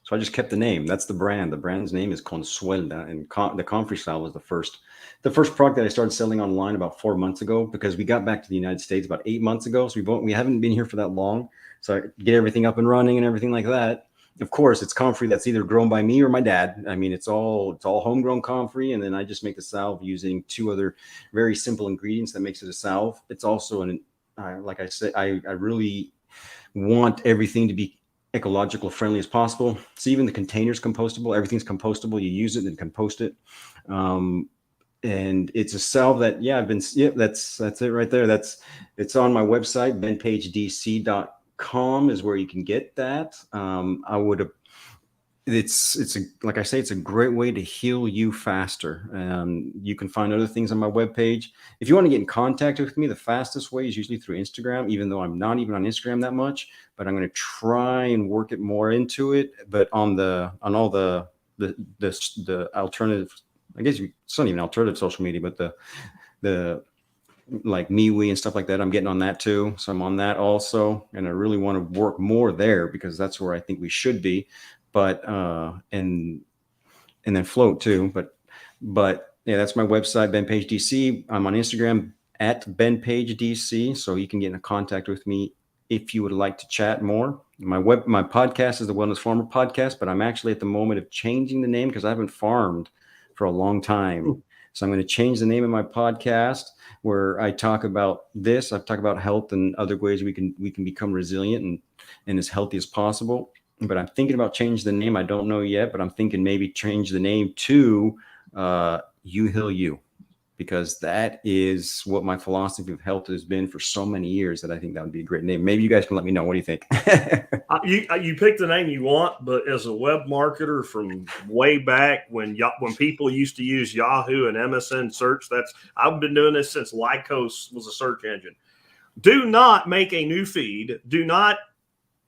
So I just kept the name. That's the brand. The brand's name is Consuelda, and the Comfrey salve was the first product that I started selling online about 4 months ago, because we got back to the United States about 8 months ago. So we haven't been here for that long. So I get everything up and running and everything like that. Of course, it's Comfrey that's either grown by me or my dad. I mean, it's all homegrown Comfrey, and then I just make the salve using 2 other very simple ingredients that makes it a salve. It's also like I said, I really want everything to be ecological friendly as possible. So even the container's compostable. Everything's compostable. You use it and compost it. And it's a salve that, that's it right there. It's on my website, benpagedc.com is where you can get that. Like I say, it's a great way to heal you faster. You can find other things on my webpage. If you want to get in contact with me, the fastest way is usually through Instagram, even though I'm not even on Instagram that much, but I'm going to try and work it more into it. But on all the alternative, I guess it's not even alternative social media, but the like MeWe and stuff like that, I'm getting on that too. So I'm on that also. And I really want to work more there, because that's where I think we should be. But and then float too. But yeah, that's my website, BenPageDC. I'm on Instagram at BenPageDC, so you can get in contact with me if you would like to chat more. My podcast is the Wellness Farmer Podcast, but I'm actually at the moment of changing the name because I haven't farmed for a long time. So I'm going to change the name of my podcast, where I talk about this. I talk about health and other ways we can become resilient and as healthy as possible. But I'm thinking about changing the name. I don't know yet, but I'm thinking maybe change the name to You Heal You, because that is what my philosophy of health has been for so many years, that I think that would be a great name. Maybe you guys can let me know. What do you think? You pick the name you want, but as a web marketer from way back when people used to use Yahoo and MSN search, I've been doing this since Lycos was a search engine. Do not make a new feed. Do not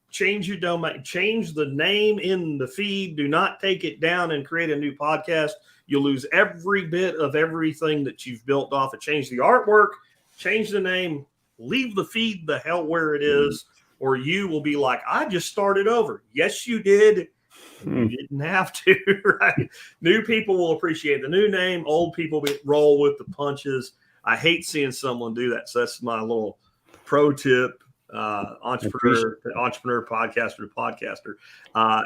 change your domain, change the name in the feed. Do not take it down and create a new podcast. You'll lose every bit of everything that you've built off it. Change the artwork, change the name, leave the feed the hell where it is, or you will be like, I just started over. Yes, you did. You didn't have to, right? New people will appreciate the new name. Old people roll with the punches. I hate seeing someone do that. So that's my little pro tip. Entrepreneur podcaster to podcaster,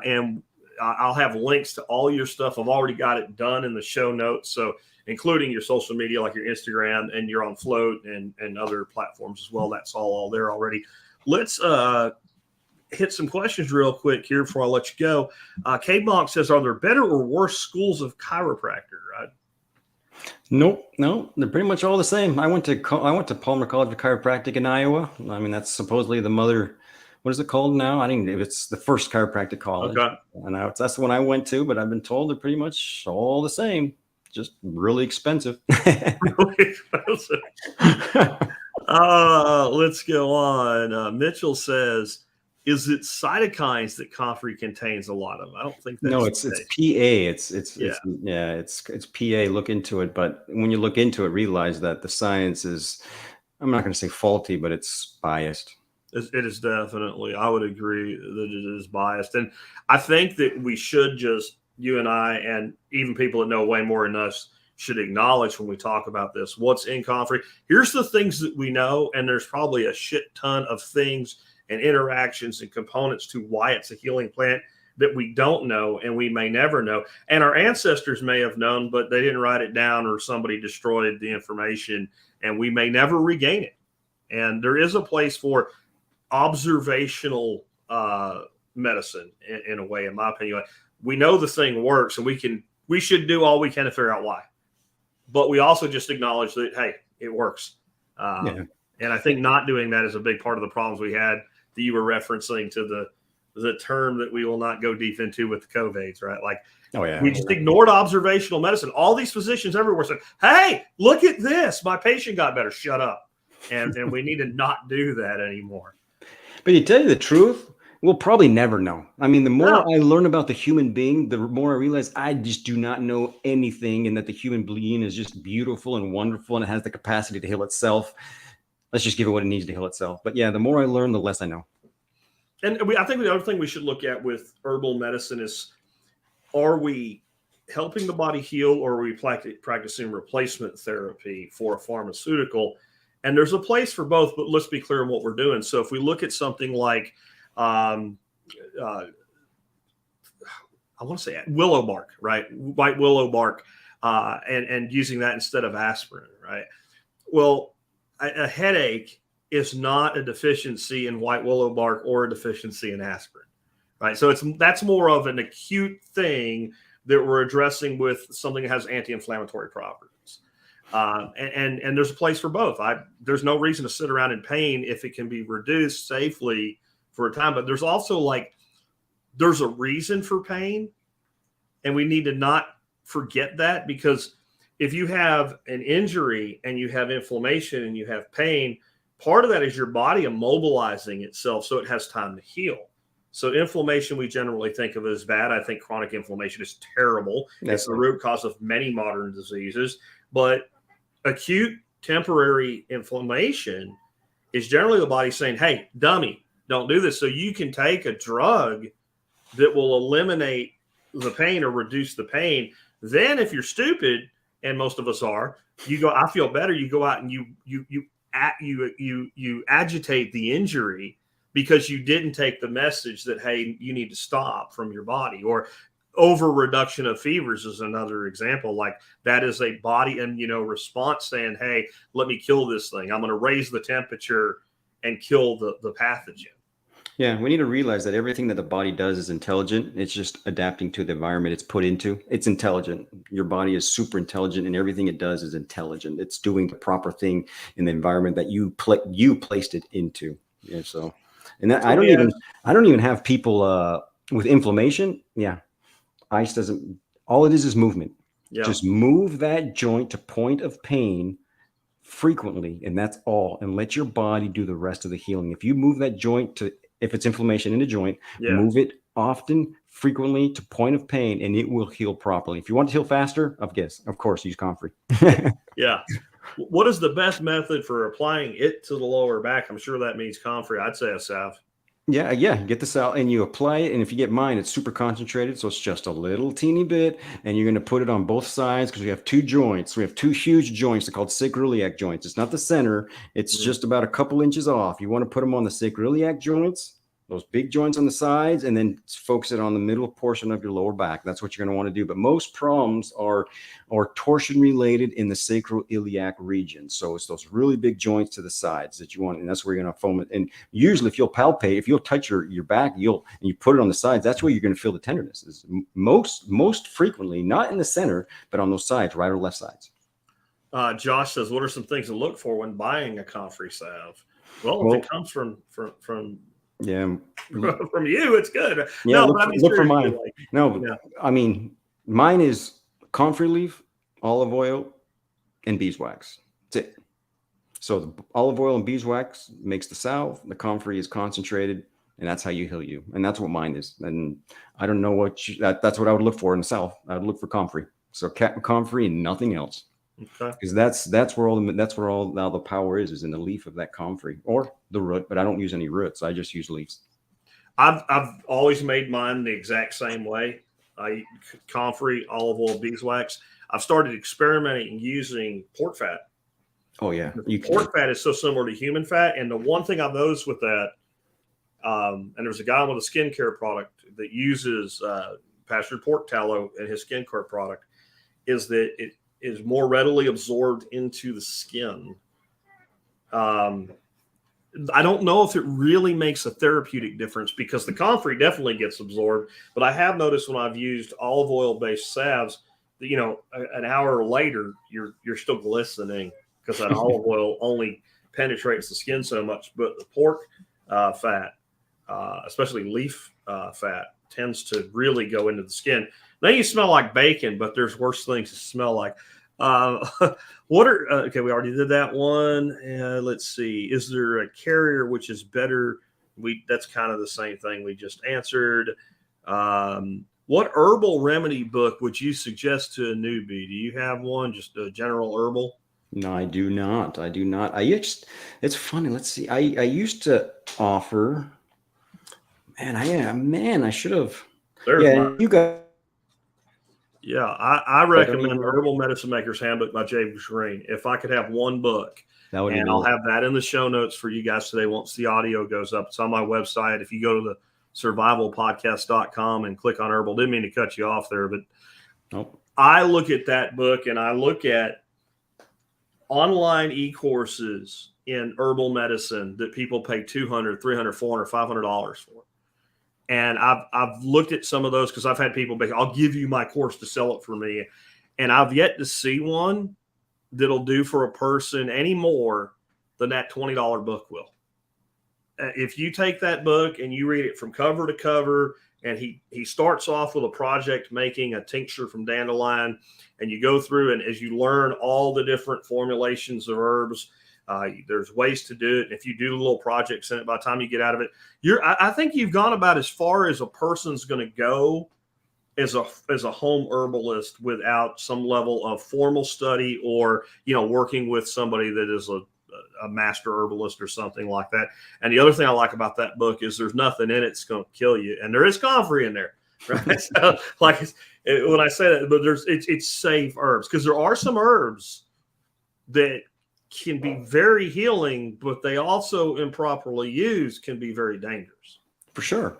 and I'll have links to all your stuff. I've already got it done in the show notes, so including your social media like your Instagram, and you're on Float and other platforms as well. That's all there already. Let's hit some questions real quick here before I let you go. K-Monk says, are there better or worse schools of chiropractor? Nope, no, they're pretty much all the same. I went to Palmer College of Chiropractic in Iowa. I mean, that's supposedly the mother. What is it called now? I think it's the first chiropractic college. Okay. And that's the one I went to, but I've been told they're pretty much all the same, just really expensive. Really expensive. Let's go on. Mitchell says, is it cytokines that Comfrey contains a lot of? I don't think that's no, it's PA. It's PA. Look into it, but when you look into it, realize that the science is, I'm not going to say faulty, but it's biased. It is definitely. I would agree that it is biased, and I think that we should just, you and I, and even people that know way more than us, should acknowledge when we talk about this what's in Comfrey. Here's the things that we know, and there's probably a shit ton of things and interactions and components to why it's a healing plant that we don't know, and we may never know. And our ancestors may have known, but they didn't write it down, or somebody destroyed the information, and we may never regain it. And there is a place for observational medicine in a way, in my opinion. Like, we know the thing works, and we should do all we can to figure out why. But we also just acknowledge that, hey, it works. And I think not doing that is a big part of the problems we had that you were referencing to the term that we will not go deep into with the COVIDs, right? Like, we just ignored observational medicine. All these physicians everywhere said, hey, look at this. My patient got better. Shut up. And we need to not do that anymore. But to tell you the truth, we'll probably never know. I mean, the more I learn about the human being, the more I realize I just do not know anything, and that the human being is just beautiful and wonderful, and it has the capacity to heal itself. Let's just give it what it needs to heal itself. But yeah, the more I learn, the less I know. And I think the other thing we should look at with herbal medicine is, are we helping the body heal, or are we practicing replacement therapy for a pharmaceutical? And there's a place for both, but let's be clear on what we're doing. So if we look at something like, I want to say willow bark, right? White willow bark, and using that instead of aspirin, right? Well, a headache is not a deficiency in white willow bark or a deficiency in aspirin, right? So that's more of an acute thing that we're addressing with something that has anti-inflammatory properties. And there's a place for both. There's no reason to sit around in pain if it can be reduced safely for a time. But there's also there's a reason for pain, and we need to not forget that, because if you have an injury and you have inflammation and you have pain, part of that is your body immobilizing itself so it has time to heal. So inflammation we generally think of as bad. I think chronic inflammation is terrible. It's the root cause of many modern diseases. But acute temporary inflammation is generally the body saying, hey, dummy, don't do this. So you can take a drug that will eliminate the pain or reduce the pain. Then if you're stupid, and most of us are, you go, I feel better. You go out and you agitate the injury because you didn't take the message that, hey, you need to stop from your body. Or over reduction of fevers is another example. Like, that is a body response saying, hey, let me kill this thing. I'm going to raise the temperature and kill the pathogen. Yeah, we need to realize that everything that the body does is intelligent. It's just adapting to the environment it's put into. It's intelligent. Your body is super intelligent, and everything it does is intelligent. It's doing the proper thing in the environment that you placed it into. Yeah, so, and that, I don't even have people with inflammation. Yeah, ice doesn't. All it is movement. Yeah. Just move that joint to point of pain frequently, and that's all. And let your body do the rest of the healing. If you move that joint to, if it's inflammation in the joint, move it often, frequently to point of pain, and it will heal properly. If you want to heal faster, of course, use Comfrey. Yeah. What is the best method for applying it to the lower back? I'm sure that means Comfrey. I'd say a salve. Yeah. Get the salve and you apply it. And if you get mine, it's super concentrated. So it's just a little teeny bit. And you're going to put it on both sides, because we have two joints. We have two huge joints. They're called sacroiliac joints. It's not the center. It's just about a couple inches off. You want to put them on the sacroiliac joints, those big joints on the sides, and then focus it on the middle portion of your lower back. That's what you're going to want to do. But most problems are torsion related in the sacroiliac region. So it's those really big joints to the sides that you want, and that's where you're going to foam it. And usually, if you'll palpate, if you'll touch your back, and you put it on the sides, that's where you're going to feel the tenderness. Is most frequently not in the center, but on those sides, right or left sides. Josh says, "What are some things to look for when buying a Comfrey salve?" Well, if it comes from yeah, from you, it's good. Yeah, no, look for mine. I mean, mine is Comfrey leaf, olive oil, and beeswax. That's it. So the olive oil and beeswax makes the salve. The Comfrey is concentrated, and that's how you heal you. And that's what mine is. And I don't know what that's what I would look for in the salve. I would look for Comfrey. So Comfrey and nothing else. Okay. Because that's where all the power is in the leaf of that Comfrey or the root, but I don't use any roots. I just use leaves. I've always made mine the exact same way. I Comfrey, olive oil, beeswax. I've started experimenting using pork fat. Oh yeah, pork fat is so similar to human fat, and the one thing I've noticed with that, and there's a guy with a skincare product that uses pastured pork tallow in his skincare product, is that it is more readily absorbed into the skin. I don't know if it really makes a therapeutic difference because the comfrey definitely gets absorbed. But I have noticed when I've used olive oil based salves, that, an hour later you're still glistening because that olive oil only penetrates the skin so much. But the pork fat, especially leaf fat, tends to really go into the skin. Then you smell like bacon, but there's worse things to smell like. What are okay? We already did that one. Let's see. Is there a carrier which is better? That's kind of the same thing we just answered. What herbal remedy book would you suggest to a newbie? Do you have one? Just a general herbal? No, I do not. It's funny. Let's see. I used to offer. I should have. There's my. You got. Yeah, I recommend Herbal Medicine Maker's Handbook by James Green. If I could have one book, and I'll have that in the show notes for you guys today once the audio goes up. It's on my website. If you go to the survivalpodcast.com and click on herbal, didn't mean to cut you off there, but I look at that book and I look at online e-courses in herbal medicine that people pay $200, $300, $400, $500 for. And I've looked at some of those because I've had people I'll give you my course to sell it for me. And I've yet to see one that'll do for a person any more than that $20 book will. If you take that book and you read it from cover to cover, and he starts off with a project making a tincture from dandelion, and you go through and as you learn all the different formulations of herbs, there's ways to do it. And if you do little projects in it, by the time you get out of it, I think you've gone about as far as a person's going to go as a home herbalist without some level of formal study or, working with somebody that is a master herbalist or something like that. And the other thing I like about that book is there's nothing in it that's going to kill you. And there is comfrey in there, right? So, when I say that, but it's safe herbs, because there are some herbs that can be very healing, but they also improperly used can be very dangerous. For sure.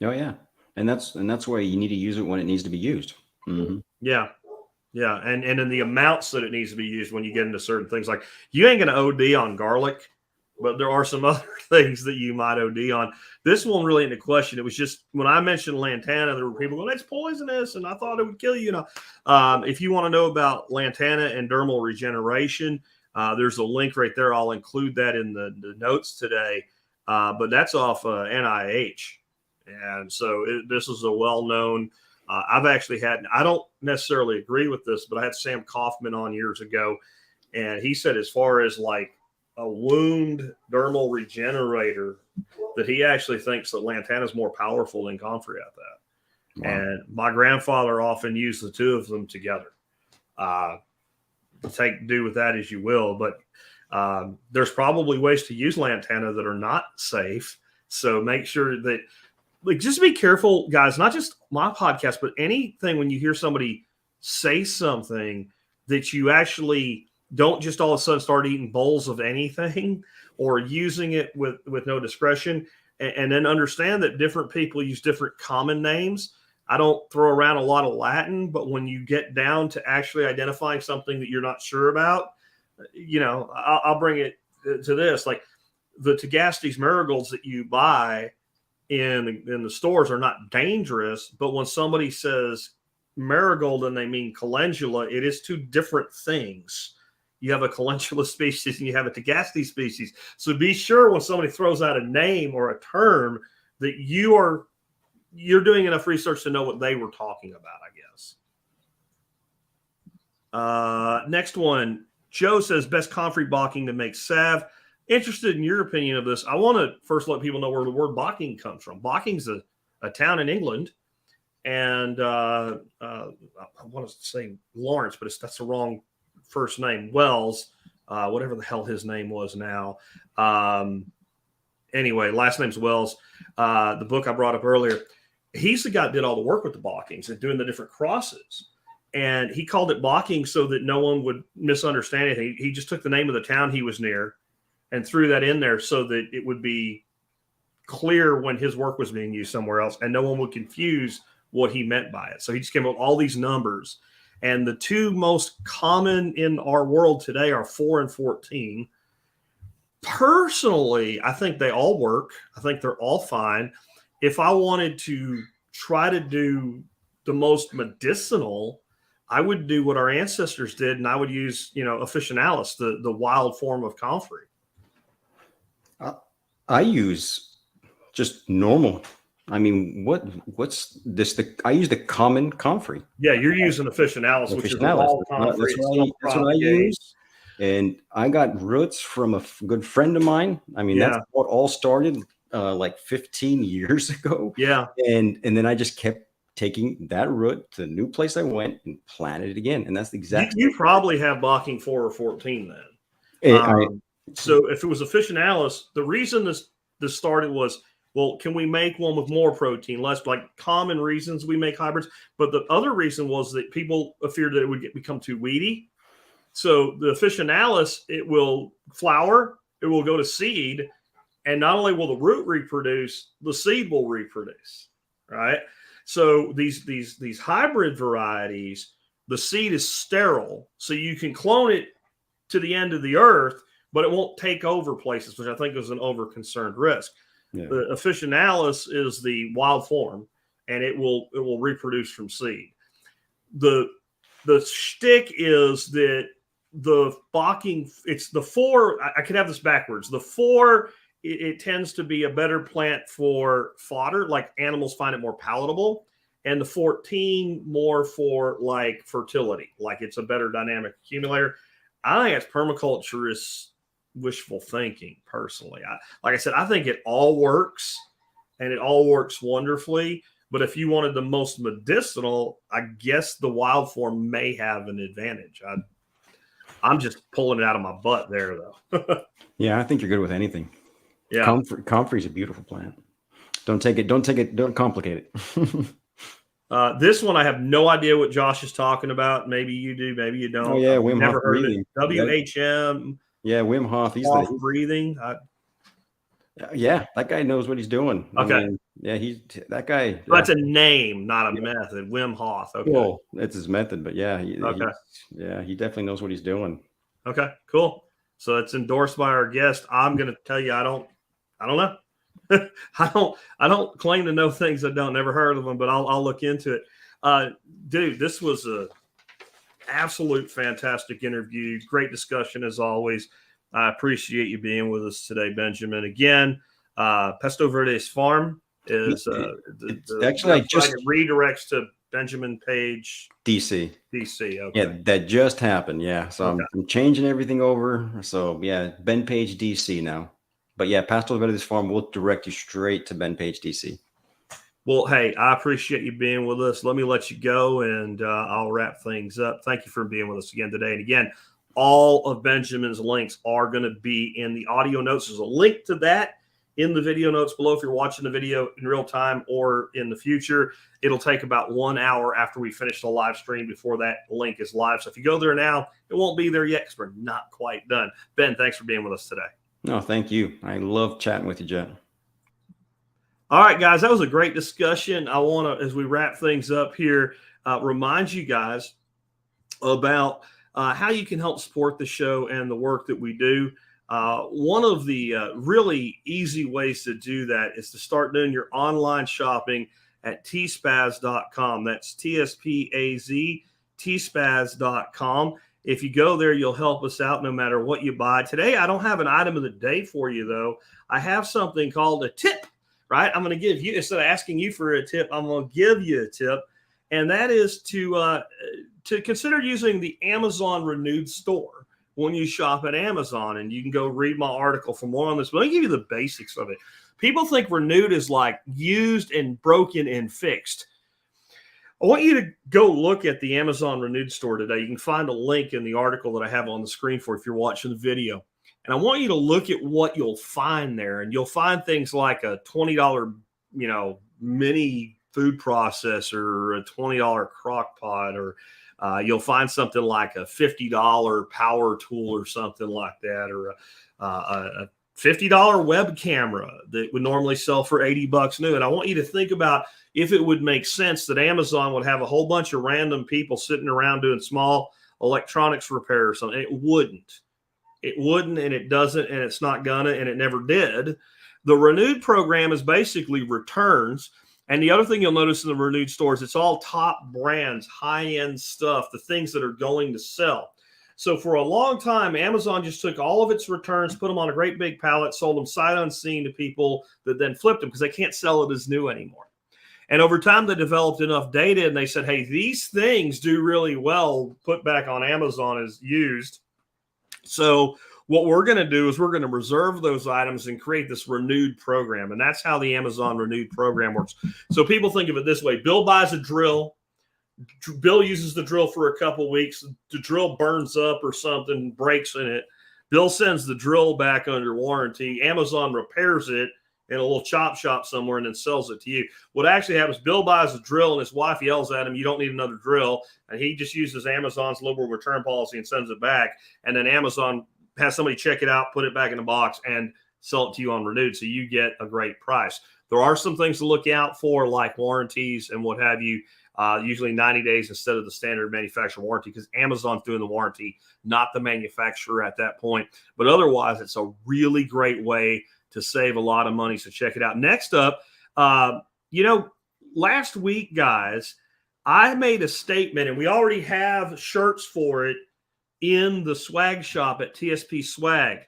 Oh yeah. And that's why you need to use it when it needs to be used. Mm-hmm. Yeah. Yeah. And in the amounts that it needs to be used when you get into certain things, like you ain't going to OD on garlic, but there are some other things that you might OD on. This one really ain't a question. It was just when I mentioned lantana, there were people going, it's poisonous, and I thought it would kill you. If you want to know about lantana and dermal regeneration, there's a link right there. I'll include that in the notes today. But that's off NIH. And so this is a well-known, I've actually had, I don't necessarily agree with this, but I had Sam Kaufman on years ago. And he said, as far as like a wound dermal regenerator, that he actually thinks that lantana is more powerful than comfrey at that. Wow. And my grandfather often used the two of them together. Do with that as you will, but there's probably ways to use lantana that are not safe. So make sure that, just be careful, guys, not just my podcast, but anything when you hear somebody say something that you actually don't just all of a sudden start eating bowls of anything or using it with no discretion, and then understand that different people use different common names. I don't throw around a lot of Latin, but when you get down to actually identifying something that you're not sure about, I'll bring it to this. Like the Tagastes marigolds that you buy in the stores are not dangerous, but when somebody says marigold and they mean calendula, it is two different things. You have a calendula species and you have a Tagaste species. So be sure when somebody throws out a name or a term that you're doing enough research to know what they were talking about, I guess. Next one, Joe says best comfrey balking to make salve. Interested in your opinion of this. I want to first let people know where the word balking comes from. Balking's a town in England, and I want to say Lawrence, but that's the wrong first name. Wells, whatever the hell his name was now. Anyway, last name's Wells. The book I brought up earlier, he's the guy that did all the work with the balkings and doing the different crosses. And he called it balking so that no one would misunderstand anything. He just took the name of the town he was near and threw that in there so that it would be clear when his work was being used somewhere else and no one would confuse what he meant by it. So he just came up with all these numbers. And the two most common in our world today are 4 and 14. Personally, I think they all work. I think they're all fine. If I wanted to try to do the most medicinal, I would do what our ancestors did, and I would use, officinalis, the wild form of comfrey. I use just normal. I mean, what's this? I use the common comfrey. Yeah, you're using officinalis, which is a wild comfrey. That's what I use. And I got roots from a good friend of mine. I mean, that's what all started like 15 years ago. Yeah. And then I just kept taking that root to the new place I went and planted it again. And that's the exact. You probably have Bocking 4 or 14 then. So if it was officinalis, the reason this started was, well, can we make one with more protein, less, like common reasons we make hybrids. But the other reason was that people feared that it would become too weedy. So the officinalis, it will flower, it will go to seed, and not only will the root reproduce, the seed will reproduce, right? So these hybrid varieties, the seed is sterile, so you can clone it to the end of the earth, but it won't take over places, which I think is an over-concerned risk. Yeah. The officinalis is the wild form, and it will reproduce from seed. The shtick is that the Bocking, it's the 4, I could have this backwards. The 4, it tends to be a better plant for fodder, like animals find it more palatable. And the 14 more for like fertility, like it's a better dynamic accumulator. I think it's permaculturist wishful thinking, personally. Like I said, I think it all works, and it all works wonderfully. But if you wanted the most medicinal, I guess the wild form may have an advantage. I'm just pulling it out of my butt there, though. Yeah, I think you're good with anything. Yeah, comfrey is a beautiful plant. Don't complicate it. This one, I have no idea what Josh is talking about. Maybe you do, maybe you don't. Oh yeah, Wim never Hof heard breathing. Of it. WHM. Yeah, Wim Hof. He's breathing. Yeah, that guy knows what he's doing. Okay. I mean, yeah, that guy. That's a name, not a method. Wim Hof. Okay. Well, it's his method, but yeah, he definitely knows what he's doing. Okay, cool. So it's endorsed by our guest. I'm going to tell you, I don't know. I don't claim to know things I don't. Never heard of them, but I'll look into it. Dude, this was a absolute fantastic interview. Great discussion as always. I appreciate you being with us today, Benjamin. Again, Pesto Verdes Farm is actually I just redirects to Benjamin Page DC. Okay. Yeah, that just happened. Yeah, so I'm changing everything over. So yeah, Ben Page DC now. But yeah, Pastos Verdes Farm will direct you straight to Ben Page DC. Well, hey, I appreciate you being with us. Let me let you go, and I'll wrap things up. Thank you for being with us again today. And again, all of Benjamin's links are going to be in the audio notes. There's a link to that in the video notes below if you're watching the video in real time or in the future. It'll take about 1 hour after we finish the live stream before that link is live. So if you go there now, it won't be there yet because we're not quite done. Ben, thanks for being with us today. No, thank you. I love chatting with you, Jet. All right, guys, that was a great discussion. I want to, as we wrap things up here, remind you guys about how you can help support the show and the work that we do. One of the really easy ways to do that is to start doing your online shopping at tspaz.com. That's TSPAZ, tspaz.com. If you go there, you'll help us out no matter what you buy. Today, I don't have an item of the day for you, though. I have something called a tip, right? I'm going to give you, instead of asking you for a tip, I'm going to give you a tip. And that is to consider using the Amazon Renewed store when you shop at Amazon. And you can go read my article for more on this. But let me give you the basics of it. People think Renewed is like used and broken and fixed. I want you to go look at the Amazon Renewed store today. You can find a link in the article that I have on the screen for if you're watching the video. And I want you to look at what you'll find there. And you'll find things like a $20, mini food processor, or a $20 crock pot, or you'll find something like a $50 power tool or something like that, or a $50 web camera that would normally sell for $80 new. And I want you to think about if it would make sense that Amazon would have a whole bunch of random people sitting around doing small electronics repair or something. It wouldn't. It wouldn't, and it doesn't, and it's not gonna, and it never did. The Renewed program is basically returns. And the other thing you'll notice in the Renewed stores, it's all top brands, high-end stuff, the things that are going to sell. So for a long time, Amazon just took all of its returns, put them on a great big pallet, sold them sight unseen to people that then flipped them because they can't sell it as new anymore. And over time, they developed enough data and they said, hey, these things do really well put back on Amazon as used. So what we're going to do is we're going to reserve those items and create this Renewed program. And that's how the Amazon Renewed program works. So people think of it this way. Bill buys a drill. Bill uses the drill for a couple weeks. The drill burns up or something, breaks in it. Bill sends the drill back under warranty. Amazon repairs it in a little chop shop somewhere and then sells it to you. What actually happens, Bill buys a drill and his wife yells at him, you don't need another drill. And he just uses Amazon's liberal return policy and sends it back. And then Amazon has somebody check it out, put it back in the box and sell it to you on Renewed. So you get a great price. There are some things to look out for like warranties and what have you. Usually 90 days instead of the standard manufacturer warranty because Amazon's doing the warranty, not the manufacturer at that point. But otherwise, it's a really great way to save a lot of money. So check it out. Next up, last week, guys, I made a statement, and we already have shirts for it in the swag shop at TSP Swag.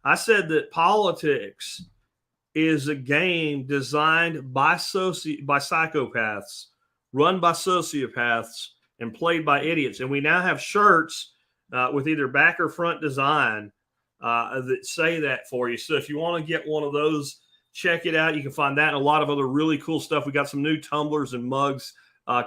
I said that politics is a game designed by psychopaths, run by sociopaths, and played by idiots. And we now have shirts with either back or front design that say that for you. So if you want to get one of those, check it out. You can find that and a lot of other really cool stuff. We got some new tumblers and mugs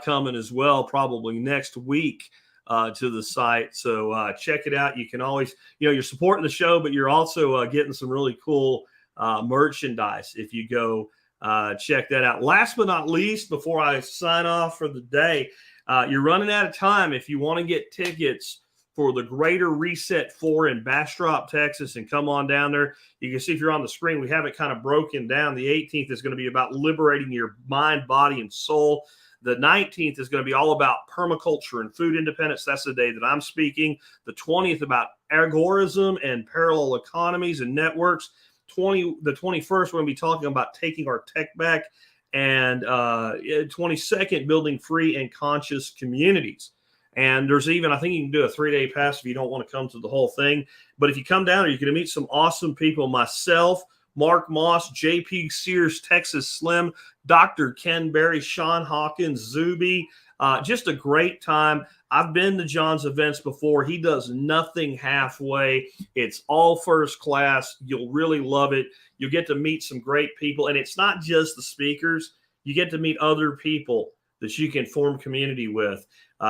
coming as well, probably next week to the site. So check it out. You can always, you're supporting the show, but you're also getting some really cool merchandise if you go check that out. Last but not least, before I sign off for the day, you're running out of time. If you want to get tickets for the Greater Reset 4 in Bastrop, Texas, and come on down there. You can see if you're on the screen, we have it kind of broken down. The 18th is going to be about liberating your mind, body, and soul. The 19th is going to be all about permaculture and food independence. That's the day that I'm speaking. The 20th about agorism and parallel economies and networks. The 21st, we're going to be talking about taking our tech back. And 22nd, building free and conscious communities. And there's even, I think you can do a 3-day pass if you don't want to come to the whole thing. But if you come down there, you're going to meet some awesome people. Myself, Mark Moss, JP Sears, Texas Slim, Dr. Ken Berry, Sean Hawkins, Zuby. Just a great time. I've been to John's events before. He does nothing halfway. It's all first class. You'll really love it. You'll get to meet some great people. And it's not just the speakers. You get to meet other people that you can form community with.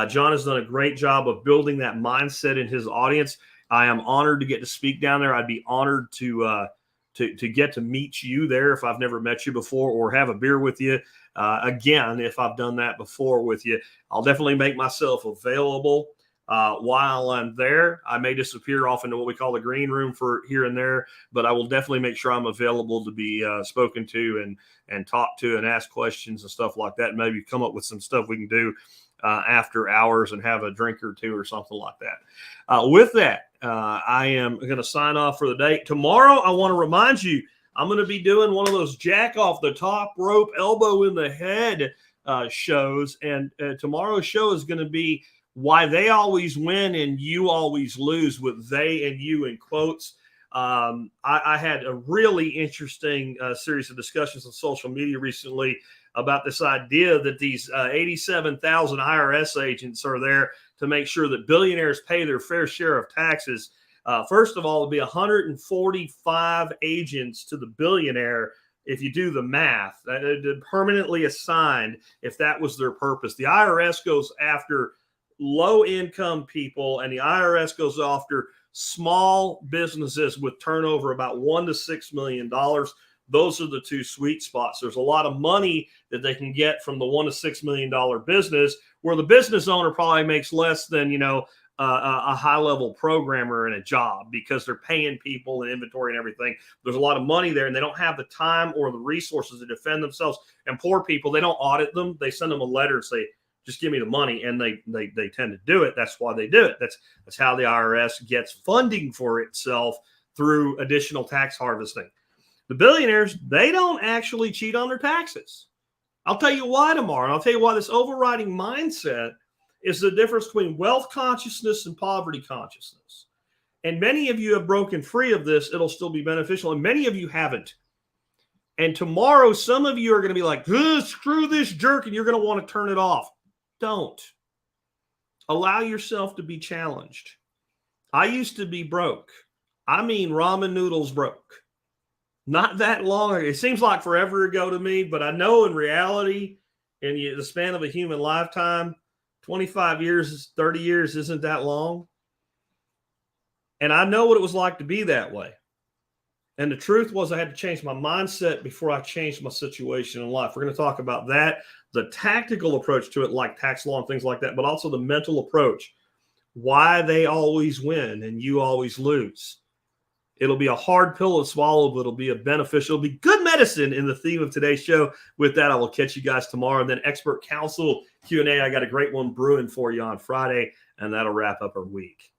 John has done a great job of building that mindset in his audience. I am honored to get to speak down there. I'd be honored to get to meet you there if I've never met you before, or have a beer with you again if I've done that before with you. I'll definitely make myself available while I'm there. I may disappear off into what we call the green room for here and there, but I will definitely make sure I'm available to be spoken to and talk to and ask questions and stuff like that. And maybe come up with some stuff we can do after hours and have a drink or two or something like that. With that, I am going to sign off for the day. Tomorrow, I want to remind you, I'm going to be doing one of those jack off the top rope, elbow in the head shows. And tomorrow's show is going to be why they always win and you always lose, with they and you in quotes. I had a really interesting series of discussions on social media recently about this idea that these 87,000 IRS agents are there to make sure that billionaires pay their fair share of taxes. First of all, it'll be 145 agents to the billionaire if you do the math. That permanently assigned if that was their purpose. The IRS goes after low-income people, and the IRS goes after small businesses with turnover about $1 to $6 million. Those are the two sweet spots. There's a lot of money that they can get from the $1 to $6 million business, where the business owner probably makes less than, a high-level programmer in a job, because they're paying people and inventory and everything. There's a lot of money there, and they don't have the time or the resources to defend themselves. And poor people, they don't audit them. They send them a letter and say, Just give me the money. And they tend to do it. That's why they do it. That's how the IRS gets funding for itself through additional tax harvesting. The billionaires, they don't actually cheat on their taxes. I'll tell you why tomorrow. And I'll tell you why this overriding mindset is the difference between wealth consciousness and poverty consciousness. And many of you have broken free of this. It'll still be beneficial. And many of you haven't. And tomorrow, some of you are going to be like, screw this jerk, and you're going to want to turn it off. Don't. Allow yourself to be challenged. I used to be broke. I mean, ramen noodles broke. Not that long ago. It seems like forever ago to me, but I know in reality, in the span of a human lifetime, 25 years, 30 years isn't that long. And I know what it was like to be that way. And the truth was I had to change my mindset before I changed my situation in life. We're going to talk about that, the tactical approach to it, like tax law and things like that, but also the mental approach, why they always win and you always lose. It'll be a hard pill to swallow, but it'll be a beneficial, it'll be good medicine in the theme of today's show. With that, I will catch you guys tomorrow. And then expert counsel Q&A. I got a great one brewing for you on Friday, and that'll wrap up our week.